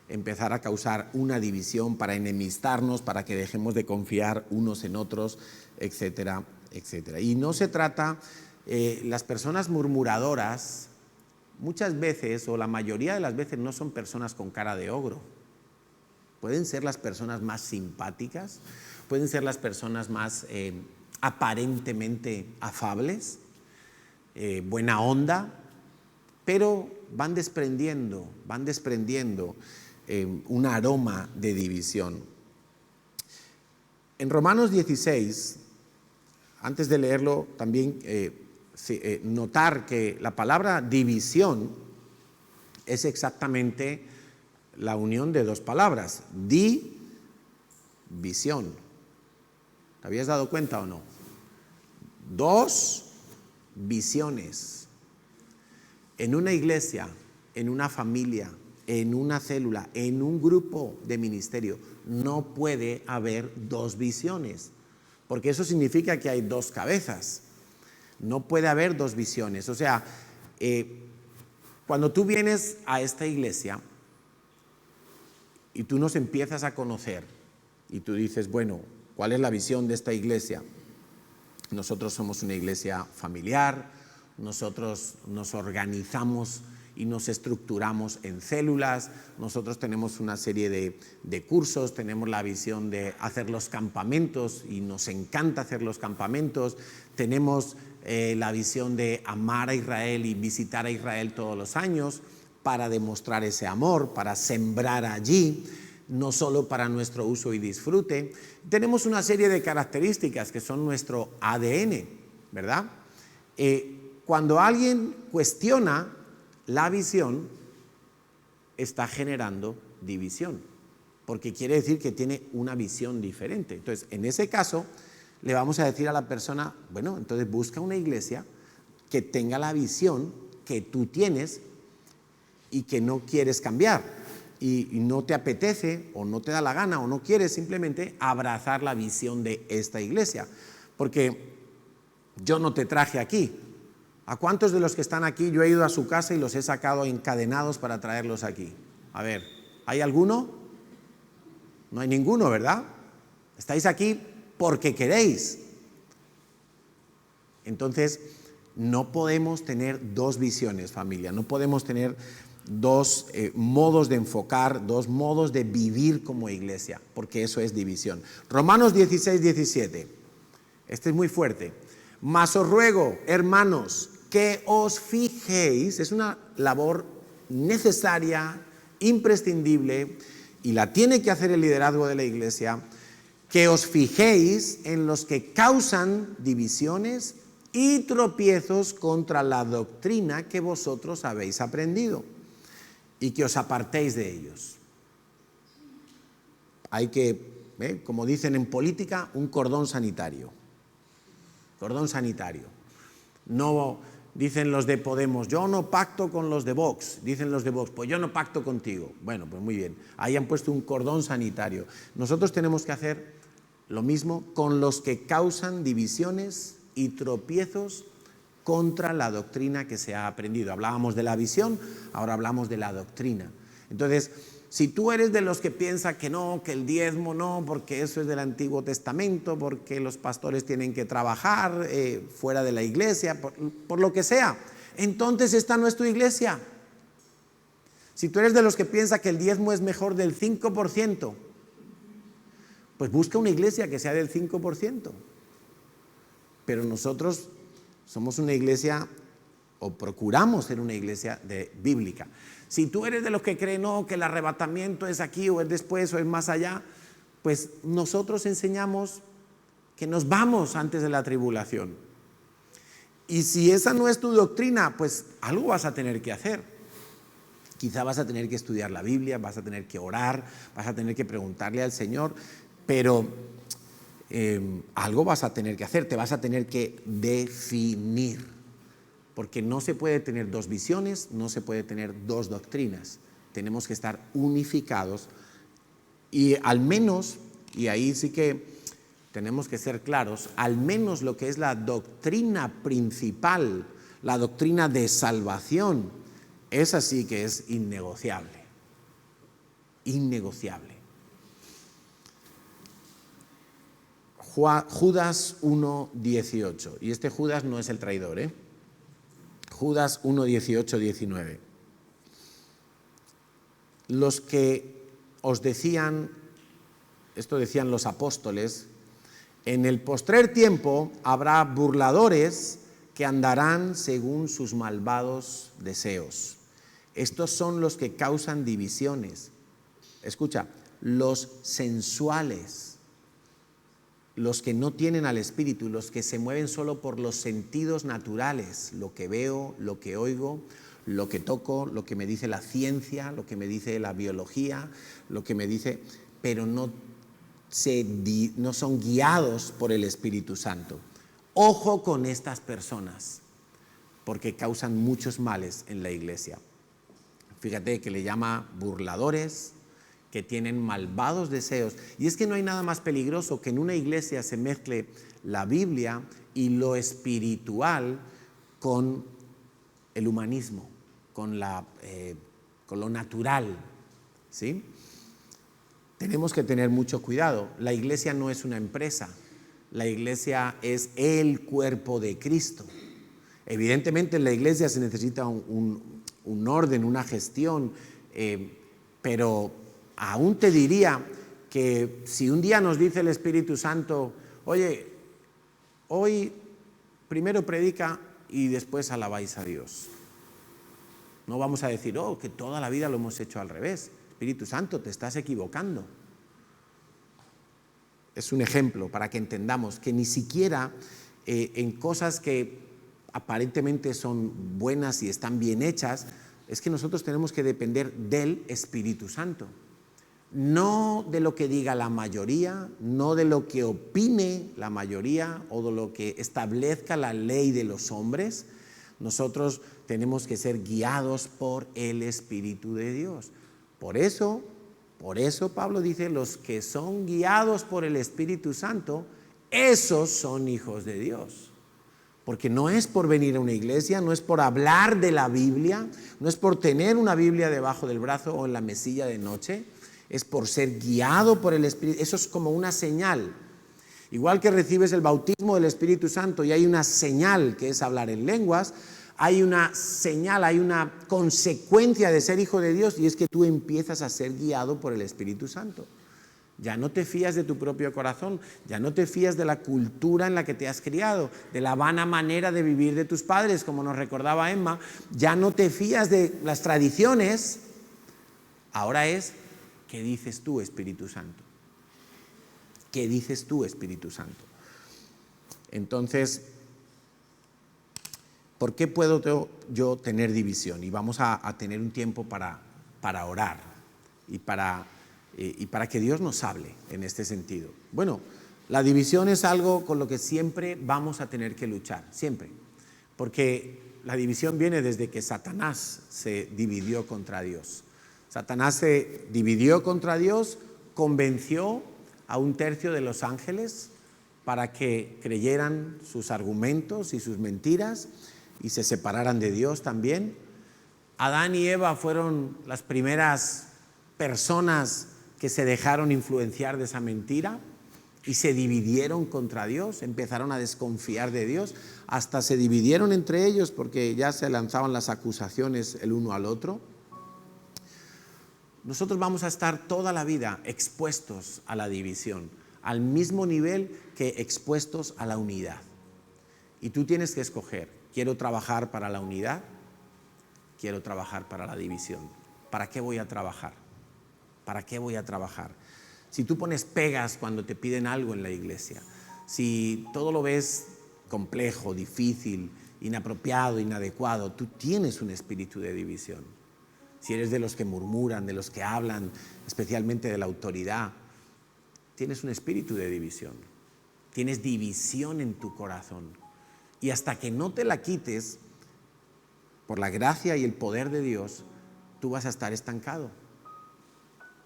empezar a causar una división, para enemistarnos, para que dejemos de confiar unos en otros, etcétera, etcétera. Y no se trata, las personas murmuradoras, muchas veces, o la mayoría de las veces, no son personas con cara de ogro. Pueden ser las personas más simpáticas, pueden ser las personas más aparentemente afables, buena onda, pero van desprendiendo un aroma de división. En Romanos 16, antes de leerlo, también notar que la palabra división es exactamente la unión de dos palabras, visión. ¿Te habías dado cuenta o no? Dos visiones. En una iglesia, en una familia, en una célula, en un grupo de ministerio, no puede haber dos visiones, porque eso significa que hay dos cabezas. No puede haber dos visiones. O sea, cuando tú vienes a esta iglesia y tú nos empiezas a conocer y tú dices, bueno, ¿cuál es la visión de esta iglesia? Nosotros somos una iglesia familiar, nosotros nos organizamos y nos estructuramos en células, nosotros tenemos una serie de cursos, tenemos la visión de hacer los campamentos y nos encanta hacer los campamentos, tenemos la visión de amar a Israel y visitar a Israel todos los años para demostrar ese amor, para sembrar allí, no solo para nuestro uso y disfrute. Tenemos una serie de características que son nuestro ADN, ¿verdad? Cuando alguien cuestiona la visión, está generando división, porque quiere decir que tiene una visión diferente. Entonces, en ese caso, le vamos a decir a la persona, bueno, entonces busca una iglesia que tenga la visión que tú tienes y que no quieres cambiar. Y no te apetece o no te da la gana o no quieres simplemente abrazar la visión de esta iglesia. Porque yo no te traje aquí. ¿A cuántos de los que están aquí yo he ido a su casa y los he sacado encadenados para traerlos aquí? A ver, ¿hay alguno? No hay ninguno, ¿verdad? Estáis aquí porque queréis. Entonces, no podemos tener dos visiones, familia. No podemos tener dos modos de enfocar, dos modos de vivir como iglesia, porque eso es división. Romanos 16, 17. Este es muy fuerte. Mas os ruego, hermanos, que os fijéis, es una labor necesaria, imprescindible, y la tiene que hacer el liderazgo de la iglesia, que os fijéis en los que causan divisiones y tropiezos contra la doctrina que vosotros habéis aprendido, y que os apartéis de ellos. Hay que, como dicen en política, un cordón sanitario. Cordón sanitario. No dicen los de Podemos, yo no pacto con los de Vox. Dicen los de Vox, pues yo no pacto contigo. Bueno, pues muy bien. Ahí han puesto un cordón sanitario. Nosotros tenemos que hacer lo mismo con los que causan divisiones y tropiezos contra la doctrina que se ha aprendido. Hablábamos de la visión, ahora hablamos de la doctrina. Entonces, si tú eres de los que piensa que no, que el diezmo no, porque eso es del Antiguo Testamento, porque los pastores tienen que trabajar fuera de la iglesia, por lo que sea, entonces esta no es tu iglesia. Si tú eres de los que piensa que el diezmo es mejor del 5%, pues busca una iglesia que sea del 5%. Pero nosotros somos una iglesia, o procuramos ser una iglesia bíblica. Si tú eres de los que creen no, que el arrebatamiento es aquí o es después o es más allá, pues nosotros enseñamos que nos vamos antes de la tribulación. Y si esa no es tu doctrina, pues algo vas a tener que hacer. Quizá vas a tener que estudiar la Biblia, vas a tener que orar, vas a tener que preguntarle al Señor, pero algo vas a tener que hacer, te vas a tener que definir, porque no se puede tener dos visiones, no se puede tener dos doctrinas, tenemos que estar unificados Y al menos, y ahí sí que tenemos que ser claros, al menos lo que es la doctrina principal, la doctrina de salvación, esa sí que es innegociable. Innegociable. Judas 1:18. Y este Judas no es el traidor, ¿eh? Judas 1:18, 19. Los que os decían, esto decían los apóstoles, en el postrer tiempo habrá burladores que andarán según sus malvados deseos. Estos son los que causan divisiones. Escucha, los sensuales, los que no tienen al Espíritu, los que se mueven solo por los sentidos naturales, lo que veo, lo que oigo, lo que toco, lo que me dice la ciencia, lo que me dice la biología, lo que me dice, pero no son guiados por el Espíritu Santo. Ojo con estas personas, porque causan muchos males en la iglesia. Fíjate que le llama burladores, que tienen malvados deseos. Y es que no hay nada más peligroso que en una iglesia se mezcle la Biblia y lo espiritual con el humanismo, con lo natural, ¿sí? Tenemos que tener mucho cuidado. La iglesia no es una empresa. La iglesia es el cuerpo de Cristo. Evidentemente en la iglesia se necesita un orden, una gestión, pero aún te diría que si un día nos dice el Espíritu Santo, oye, hoy primero predica y después alabáis a Dios. No vamos a decir, que toda la vida lo hemos hecho al revés. Espíritu Santo, te estás equivocando. Es un ejemplo para que entendamos que ni siquiera en cosas que aparentemente son buenas y están bien hechas, es que nosotros tenemos que depender del Espíritu Santo. No de lo que diga la mayoría, no de lo que opine la mayoría o de lo que establezca la ley de los hombres. Nosotros tenemos que ser guiados por el Espíritu de Dios. Por eso Pablo dice, los que son guiados por el Espíritu Santo, esos son hijos de Dios. Porque no es por venir a una iglesia, no es por hablar de la Biblia, no es por tener una Biblia debajo del brazo o en la mesilla de noche, es por ser guiado por el Espíritu. Eso es como una señal. Igual que recibes el bautismo del Espíritu Santo y hay una señal que es hablar en lenguas, hay una señal, hay una consecuencia de ser hijo de Dios y es que tú empiezas a ser guiado por el Espíritu Santo. Ya no te fías de tu propio corazón, ya no te fías de la cultura en la que te has criado, de la vana manera de vivir de tus padres, como nos recordaba Emma, ya no te fías de las tradiciones. Ahora es, ¿qué dices tú, Espíritu Santo? ¿Qué dices tú, Espíritu Santo? Entonces, ¿por qué puedo yo tener división? Y vamos a tener un tiempo para orar y para que Dios nos hable en este sentido. Bueno, la división es algo con lo que siempre vamos a tener que luchar, siempre. Porque la división viene desde que Satanás se dividió contra Dios. Satanás se dividió contra Dios, convenció a 1/3 de los ángeles para que creyeran sus argumentos y sus mentiras y se separaran de Dios también. Adán y Eva fueron las primeras personas que se dejaron influenciar de esa mentira y se dividieron contra Dios, empezaron a desconfiar de Dios, hasta se dividieron entre ellos porque ya se lanzaban las acusaciones el uno al otro. Nosotros vamos a estar toda la vida expuestos a la división, al mismo nivel que expuestos a la unidad. Y tú tienes que escoger, ¿quiero trabajar para la unidad? ¿Quiero trabajar para la división? ¿Para qué voy a trabajar? ¿Para qué voy a trabajar? Si tú pones pegas cuando te piden algo en la iglesia, si todo lo ves complejo, difícil, inapropiado, inadecuado, tú tienes un espíritu de división. Si eres de los que murmuran, de los que hablan, especialmente de la autoridad, tienes un espíritu de división. Tienes división en tu corazón. Y hasta que no te la quites, por la gracia y el poder de Dios, tú vas a estar estancado.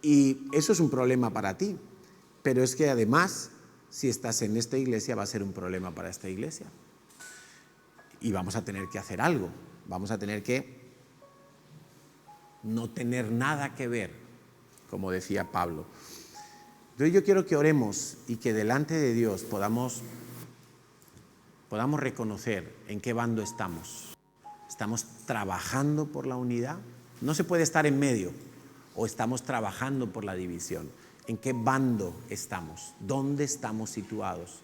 Y eso es un problema para ti. Pero es que además, si estás en esta iglesia, va a ser un problema para esta iglesia. Y vamos a tener que hacer algo. Vamos a tener que no tener nada que ver, como decía Pablo. Entonces yo quiero que oremos y que delante de Dios podamos reconocer en qué bando estamos. ¿Estamos trabajando por la unidad? No se puede estar en medio. ¿O estamos trabajando por la división? ¿En qué bando estamos? ¿Dónde estamos situados?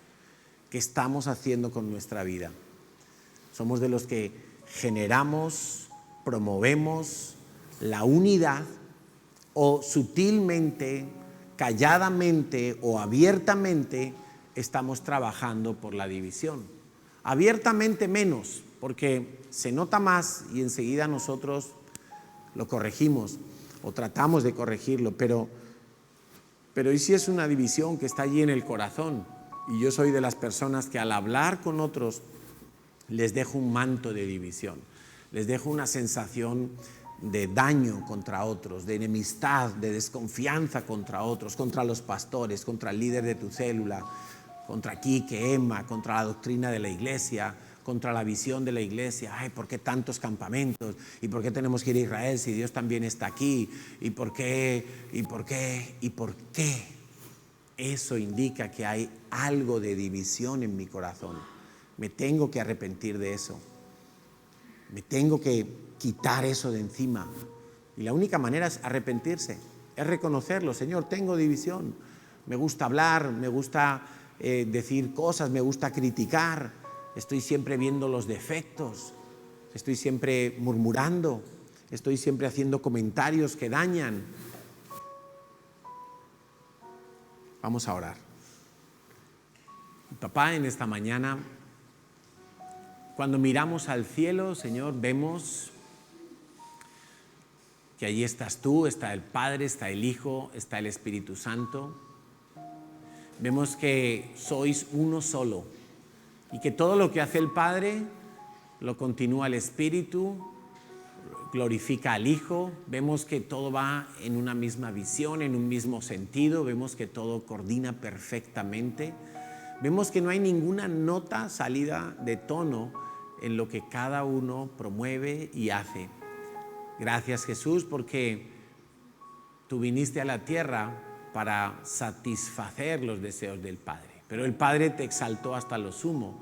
¿Qué estamos haciendo con nuestra vida? ¿Somos de los que generamos, promovemos la unidad o sutilmente, calladamente o abiertamente estamos trabajando por la división? Abiertamente menos, porque se nota más y enseguida nosotros lo corregimos o tratamos de corregirlo, pero ¿y si es una división que está allí en el corazón? Y yo soy de las personas que al hablar con otros les dejo un manto de división, les dejo una sensación de daño contra otros, de enemistad, de desconfianza contra otros, contra los pastores, contra el líder de tu célula, contra Quique, Emma, contra la doctrina de la iglesia, contra la visión de la iglesia. Ay, ¿por qué tantos campamentos? ¿Y por qué tenemos que ir a Israel si Dios también está aquí? ¿Y por qué? ¿Y por qué? ¿Y por qué? Eso indica que hay algo de división en mi corazón. Me tengo que arrepentir de eso. Me tengo que quitar eso de encima. Y la única manera es arrepentirse, es reconocerlo. Señor, tengo división. Me gusta hablar, me gusta decir cosas, me gusta criticar. Estoy siempre viendo los defectos, estoy siempre murmurando, estoy siempre haciendo comentarios que dañan. Vamos a orar. Papá, en esta mañana, cuando miramos al cielo, Señor, vemos que allí estás tú, está el Padre, está el Hijo, está el Espíritu Santo. Vemos que sois uno solo. Y que todo lo que hace el Padre lo continúa el Espíritu, glorifica al Hijo. Vemos que todo va en una misma visión, en un mismo sentido. Vemos que todo coordina perfectamente. Vemos que no hay ninguna nota salida de tono en lo que cada uno promueve y hace. Gracias, Jesús, porque tú viniste a la tierra para satisfacer los deseos del Padre. Pero el Padre te exaltó hasta lo sumo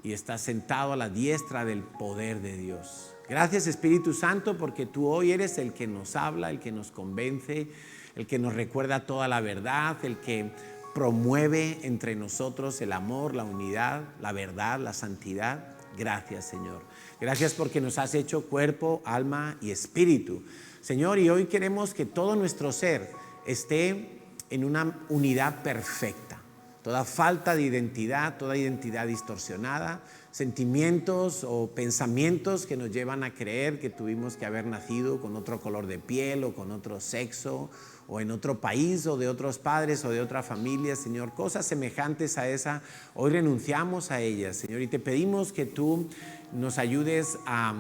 y estás sentado a la diestra del poder de Dios. Gracias, Espíritu Santo, porque tú hoy eres el que nos habla, el que nos convence, el que nos recuerda toda la verdad, el que promueve entre nosotros el amor, la unidad, la verdad, la santidad. Gracias, Señor. Gracias porque nos has hecho cuerpo, alma y espíritu. Señor, y hoy queremos que todo nuestro ser esté en una unidad perfecta. Toda falta de identidad, toda identidad distorsionada, sentimientos o pensamientos que nos llevan a creer que tuvimos que haber nacido con otro color de piel o con otro sexo o en otro país o de otros padres o de otra familia, Señor, cosas semejantes a esa, hoy renunciamos a ellas, Señor, y te pedimos que tú nos ayudes a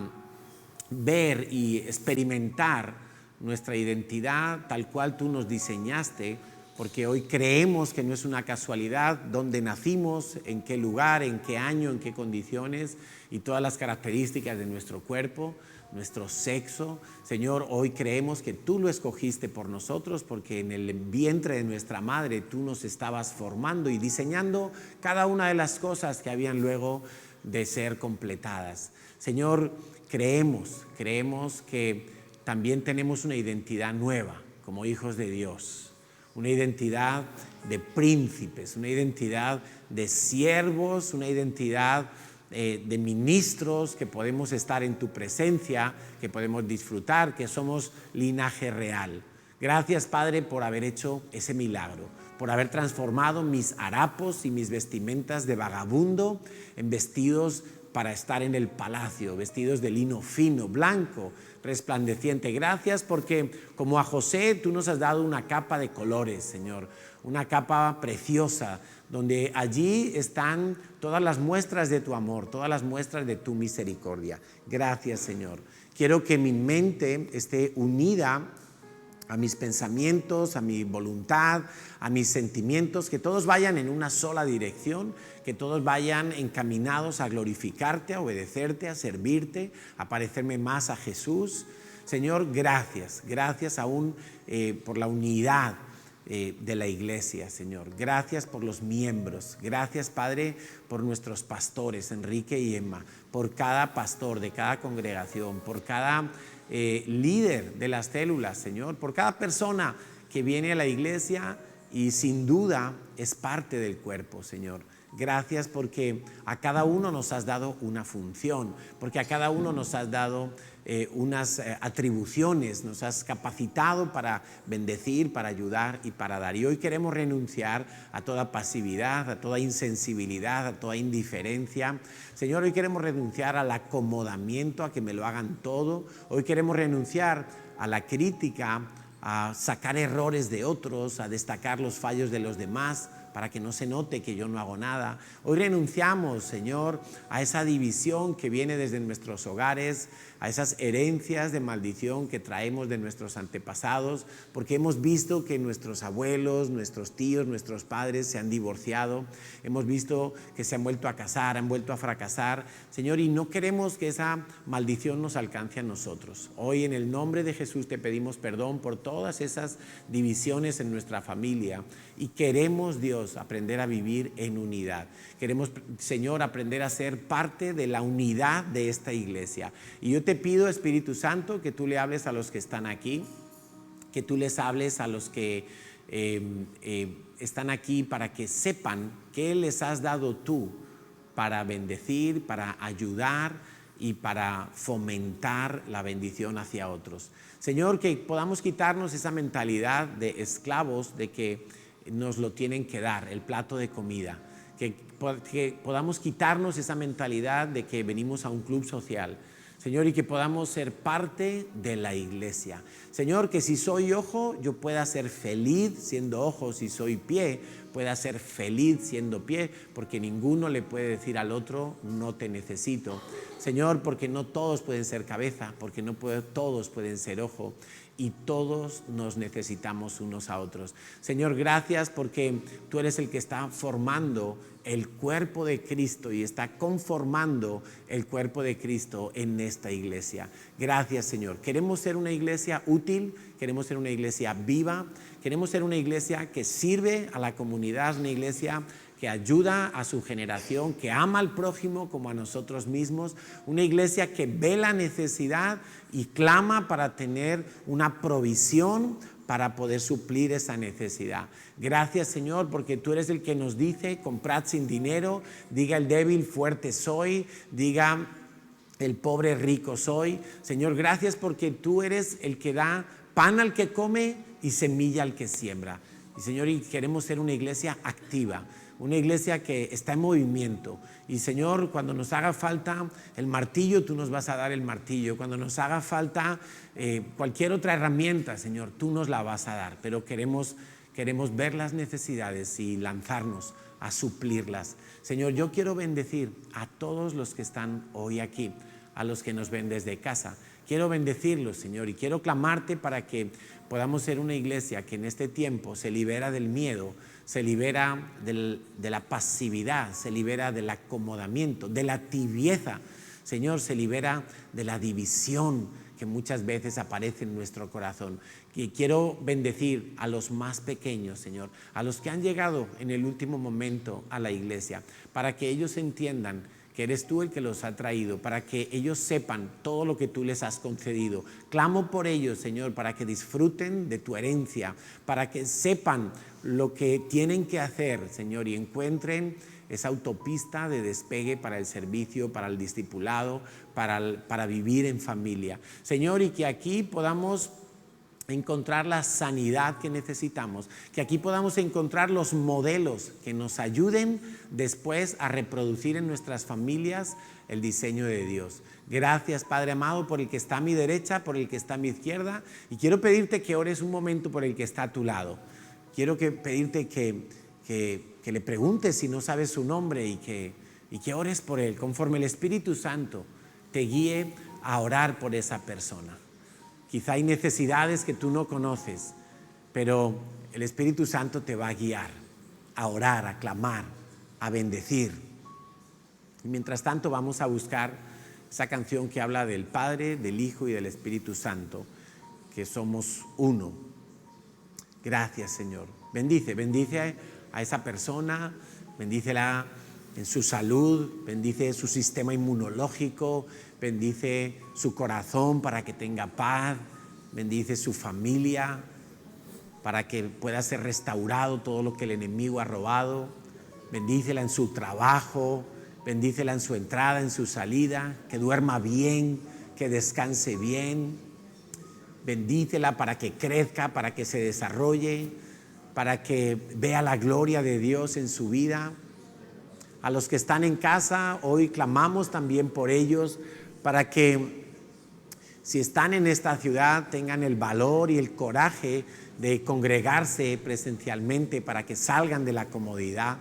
ver y experimentar nuestra identidad tal cual tú nos diseñaste, porque hoy creemos que no es una casualidad dónde nacimos, en qué lugar, en qué año, en qué condiciones y todas las características de nuestro cuerpo, nuestro sexo. Señor, hoy creemos que tú lo escogiste por nosotros porque en el vientre de nuestra madre tú nos estabas formando y diseñando cada una de las cosas que habían luego de ser completadas. Señor, creemos que también tenemos una identidad nueva como hijos de Dios. Una identidad de príncipes, una identidad de siervos, una identidad de ministros, que podemos estar en tu presencia, que podemos disfrutar, que somos linaje real. Gracias, Padre, por haber hecho ese milagro, por haber transformado mis harapos y mis vestimentas de vagabundo en vestidos para estar en el palacio, vestidos de lino fino, blanco, resplandeciente. Gracias porque como a José tú nos has dado una capa de colores, Señor, una capa preciosa, donde allí están todas las muestras de tu amor, todas las muestras de tu misericordia. Gracias, Señor. Quiero que mi mente esté unida a mis pensamientos, a mi voluntad, a mis sentimientos, que todos vayan en una sola dirección, que todos vayan encaminados a glorificarte, a obedecerte, a servirte, a parecerme más a Jesús. Señor, gracias, gracias aún por la unidad de la iglesia, Señor. Gracias por los miembros. Gracias, Padre, por nuestros pastores, Enrique y Emma, por cada pastor de cada congregación, por cada líder de las células, Señor, por cada persona que viene a la iglesia y sin duda es parte del cuerpo, Señor. Gracias porque a cada uno nos has dado una función, porque a cada uno nos has dado unas atribuciones, nos has capacitado para bendecir, para ayudar y para dar. Y hoy queremos renunciar a toda pasividad, a toda insensibilidad, a toda indiferencia. Señor, hoy queremos renunciar al acomodamiento, a que me lo hagan todo. Hoy queremos renunciar a la crítica, a sacar errores de otros, a destacar los fallos de los demás, para que no se note que yo no hago nada. Hoy renunciamos, Señor, a esa división que viene desde nuestros hogares, a esas herencias de maldición que traemos de nuestros antepasados, porque hemos visto que nuestros abuelos, nuestros tíos, nuestros padres se han divorciado, hemos visto que se han vuelto a casar, han vuelto a fracasar, Señor, y no queremos que esa maldición nos alcance a nosotros. Hoy, en el nombre de Jesús, te pedimos perdón por todas esas divisiones en nuestra familia y queremos, Dios, aprender a vivir en unidad. Queremos, Señor, aprender a ser parte de la unidad de esta iglesia. Y yo te pido, Espíritu Santo, que tú le hables a los que están aquí, que tú les hables a los que están aquí para que sepan qué les has dado tú para bendecir, para ayudar y para fomentar la bendición hacia otros. Señor, que podamos quitarnos esa mentalidad de esclavos, de que nos lo tienen que dar, el plato de comida, que podamos quitarnos esa mentalidad de que venimos a un club social, Señor, y que podamos ser parte de la iglesia. Señor, que si soy ojo, yo pueda ser feliz siendo ojo, si soy pie, pueda ser feliz siendo pie, porque ninguno le puede decir al otro, no te necesito. Señor, porque no todos pueden ser cabeza, porque no todos pueden ser ojo, y todos nos necesitamos unos a otros. Señor, gracias porque tú eres el que está formando el cuerpo de Cristo y está conformando el cuerpo de Cristo en esta iglesia. Gracias, Señor. Queremos ser una iglesia útil, queremos ser una iglesia viva, queremos ser una iglesia que sirve a la comunidad, una iglesia que ayuda a su generación, que ama al prójimo como a nosotros mismos, una iglesia que ve la necesidad y clama para tener una provisión para poder suplir esa necesidad. Gracias, Señor, porque tú eres el que nos dice, comprad sin dinero, diga el débil, fuerte soy, diga el pobre, rico soy. Señor, gracias porque tú eres el que da pan al que come y semilla al que siembra. Y Señor, y queremos ser una iglesia activa, una iglesia que está en movimiento. Y Señor, cuando nos haga falta el martillo, tú nos vas a dar el martillo. Cuando nos haga falta cualquier otra herramienta, Señor, tú nos la vas a dar. Pero queremos ver las necesidades y lanzarnos a suplirlas. Señor, yo quiero bendecir a todos los que están hoy aquí, a los que nos ven desde casa. Quiero bendecirlos, Señor, y quiero clamarte para que podamos ser una iglesia que en este tiempo se libera del miedo, se libera de la pasividad, se libera del acomodamiento, de la tibieza. Señor, se libera de la división que muchas veces aparece en nuestro corazón. Y quiero bendecir a los más pequeños, Señor, a los que han llegado en el último momento a la iglesia, para que ellos entiendan que eres tú el que los ha traído, para que ellos sepan todo lo que tú les has concedido. Clamo por ellos, Señor, para que disfruten de tu herencia, para que sepan lo que tienen que hacer, Señor, y encuentren esa autopista de despegue para el servicio, para el discipulado, para vivir en familia. Señor, y que aquí podamos encontrar la sanidad que necesitamos, que aquí podamos encontrar los modelos que nos ayuden después a reproducir en nuestras familias el diseño de Dios. Gracias, Padre amado, por el que está a mi derecha, por el que está a mi izquierda, y quiero pedirte que ores un momento por el que está a tu lado. Quiero pedirte que le preguntes si no sabes su nombre y que ores por él, conforme el Espíritu Santo te guíe a orar por esa persona. Quizá hay necesidades que tú no conoces, pero el Espíritu Santo te va a guiar a orar, a clamar, a bendecir. Y mientras tanto vamos a buscar esa canción que habla del Padre, del Hijo y del Espíritu Santo, que somos uno. Gracias, Señor. Bendice a esa persona, bendícela en su salud, bendice su sistema inmunológico, bendice su corazón para que tenga paz, bendice su familia para que pueda ser restaurado todo lo que el enemigo ha robado. Bendícela en su trabajo, bendícela en su entrada, en su salida, que duerma bien, que descanse bien. Bendícela para que crezca, para que se desarrolle, para que vea la gloria de Dios en su vida. A los que están en casa, hoy clamamos también por ellos, para que si están en esta ciudad tengan el valor y el coraje de congregarse presencialmente para que salgan de la comodidad.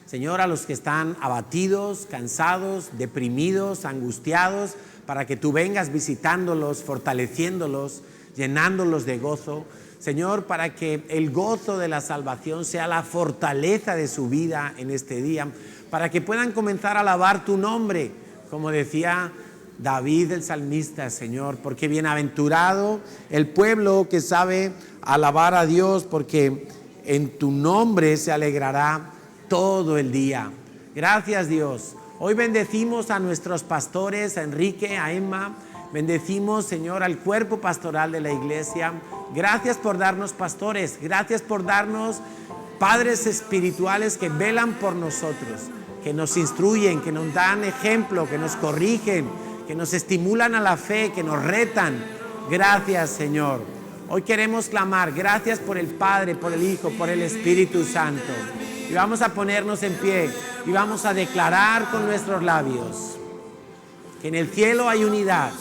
Señor, a los que están abatidos, cansados, deprimidos, angustiados, para que tú vengas visitándolos, fortaleciéndolos, llenándolos de gozo. Señor, para que el gozo de la salvación sea la fortaleza de su vida en este día, para que puedan comenzar a alabar tu nombre, como decía David el salmista, Señor, porque bienaventurado el pueblo que sabe alabar a Dios, porque en tu nombre se alegrará todo el día. Gracias, Dios. Hoy bendecimos a nuestros pastores, a Enrique, a Emma. Bendecimos, Señor, al cuerpo pastoral de la iglesia. Gracias por darnos pastores. Gracias por darnos padres espirituales que velan por nosotros, que nos instruyen, que nos dan ejemplo, que nos corrigen, que nos estimulan a la fe, que nos retan. Gracias, Señor. Hoy queremos clamar, gracias por el Padre, por el Hijo, por el Espíritu Santo. Y vamos a ponernos en pie y vamos a declarar con nuestros labios que en el cielo hay unidad,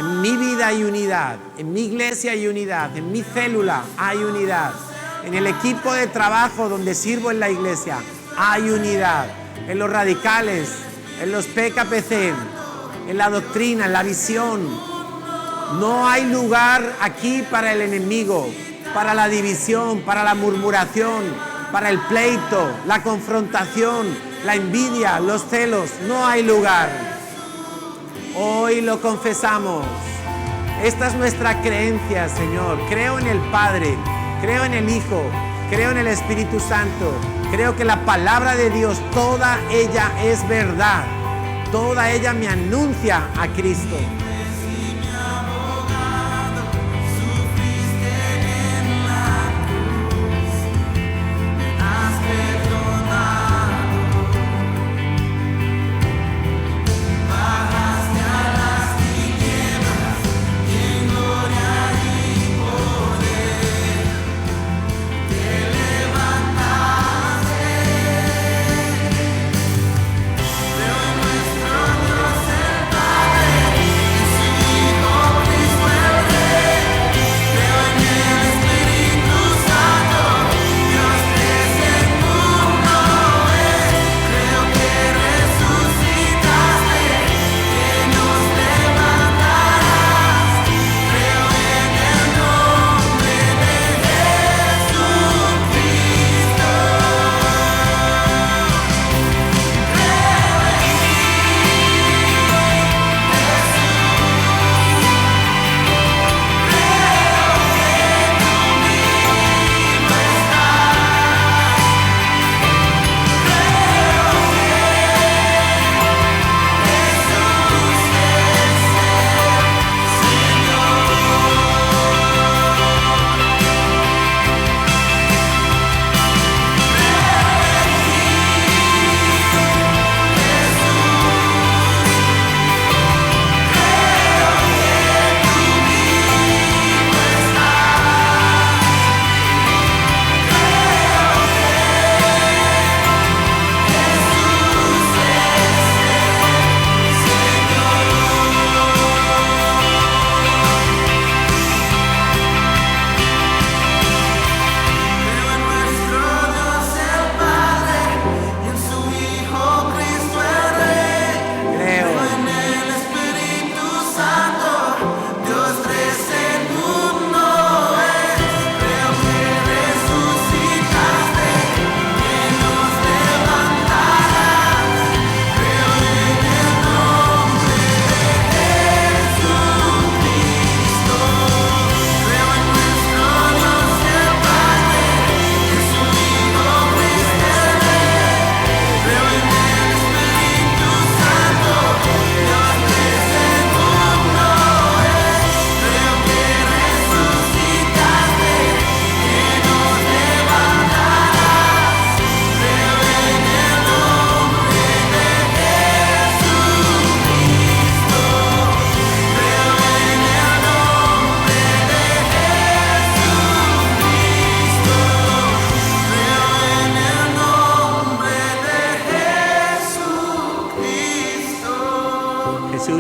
en mi vida hay unidad, en mi iglesia hay unidad, en mi célula hay unidad, en el equipo de trabajo donde sirvo en la iglesia hay unidad, en los radicales, en los PKPC, en la doctrina, en la visión. No hay lugar aquí para el enemigo, para la división, para la murmuración, para el pleito, la confrontación, la envidia, los celos. No hay lugar. Hoy lo confesamos. Esta es nuestra creencia, Señor. Creo en el Padre, creo en el Hijo, creo en el Espíritu Santo. Creo que la palabra de Dios, toda ella es verdad. Toda ella me anuncia a Cristo.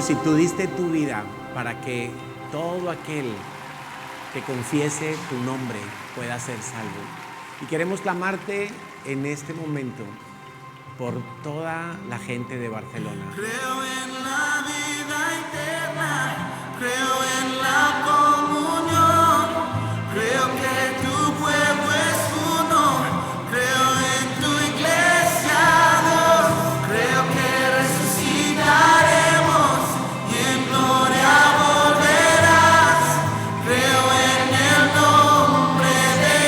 si tú diste tu vida para que todo aquel que confiese tu nombre pueda ser salvo. Y queremos clamarte en este momento por toda la gente de Barcelona. Creo en la vida eterna, creo en la comunión, creo que tu pueblo es uno, creo en tu iglesia, Dios, creo que resucitaremos y en gloria volverás, creo en el nombre de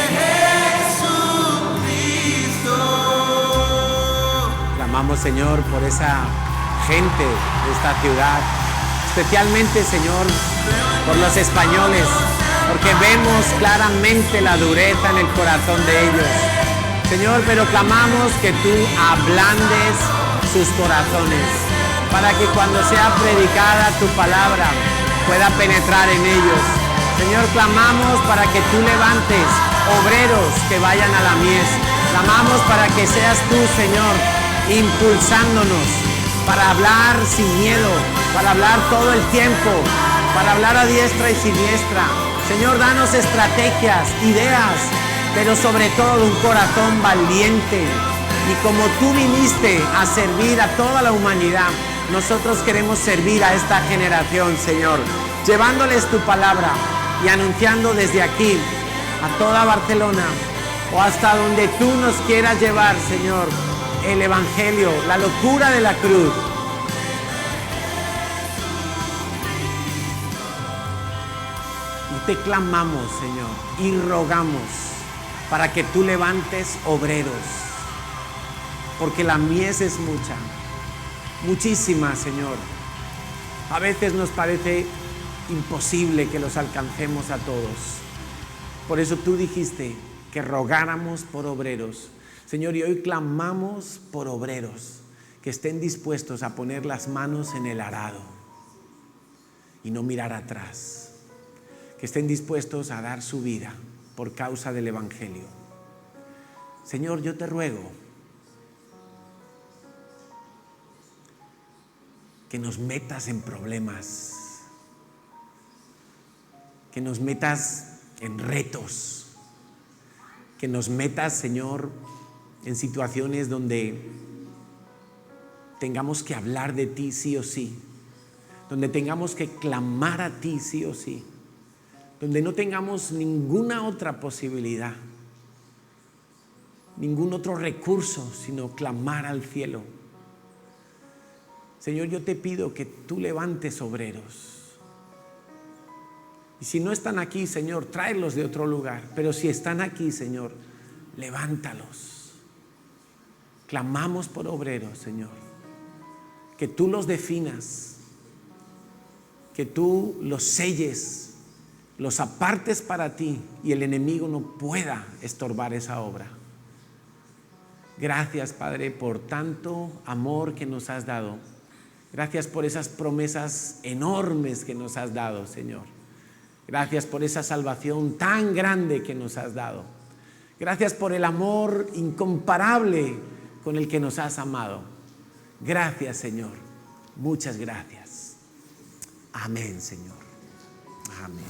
Jesucristo. Clamamos, Señor, por esa gente de esta ciudad, especialmente, Señor, por los españoles, porque vemos claramente la dureza en el corazón de ellos. Señor, pero clamamos que tú ablandes sus corazones, para que cuando sea predicada tu palabra pueda penetrar en ellos. Señor, clamamos para que tú levantes obreros que vayan a la mies. Clamamos para que seas tú, Señor, impulsándonos para hablar sin miedo, para hablar todo el tiempo, para hablar a diestra y siniestra. Señor, danos estrategias, ideas, pero sobre todo un corazón valiente. Y como tú viniste a servir a toda la humanidad, nosotros queremos servir a esta generación, Señor, llevándoles tu palabra y anunciando desde aquí a toda Barcelona o hasta donde tú nos quieras llevar, Señor, el Evangelio, la locura de la cruz. Y te clamamos, Señor, y rogamos para que tú levantes obreros, porque la mies es mucha, muchísima, Señor. A veces nos parece imposible que los alcancemos a todos. Por eso tú dijiste que rogáramos por obreros. Señor, y hoy clamamos por obreros que estén dispuestos a poner las manos en el arado y no mirar atrás, que estén dispuestos a dar su vida por causa del Evangelio. Señor, yo te ruego que nos metas en problemas, que nos metas en retos, que nos metas, Señor, en situaciones donde tengamos que hablar de ti sí o sí, donde tengamos que clamar a ti sí o sí, donde no tengamos ninguna otra posibilidad, ningún otro recurso, sino clamar al cielo. Señor, yo te pido que tú levantes obreros. Y si no están aquí, Señor, tráelos de otro lugar. Pero si están aquí, Señor, levántalos. Clamamos por obreros, Señor. Que tú los definas, que tú los selles, los apartes para ti y el enemigo no pueda estorbar esa obra. Gracias, Padre, por tanto amor que nos has dado. Gracias por esas promesas enormes que nos has dado, Señor. Gracias por esa salvación tan grande que nos has dado. Gracias por el amor incomparable con el que nos has amado. Gracias, Señor. Muchas gracias. Amén, Señor. Amén.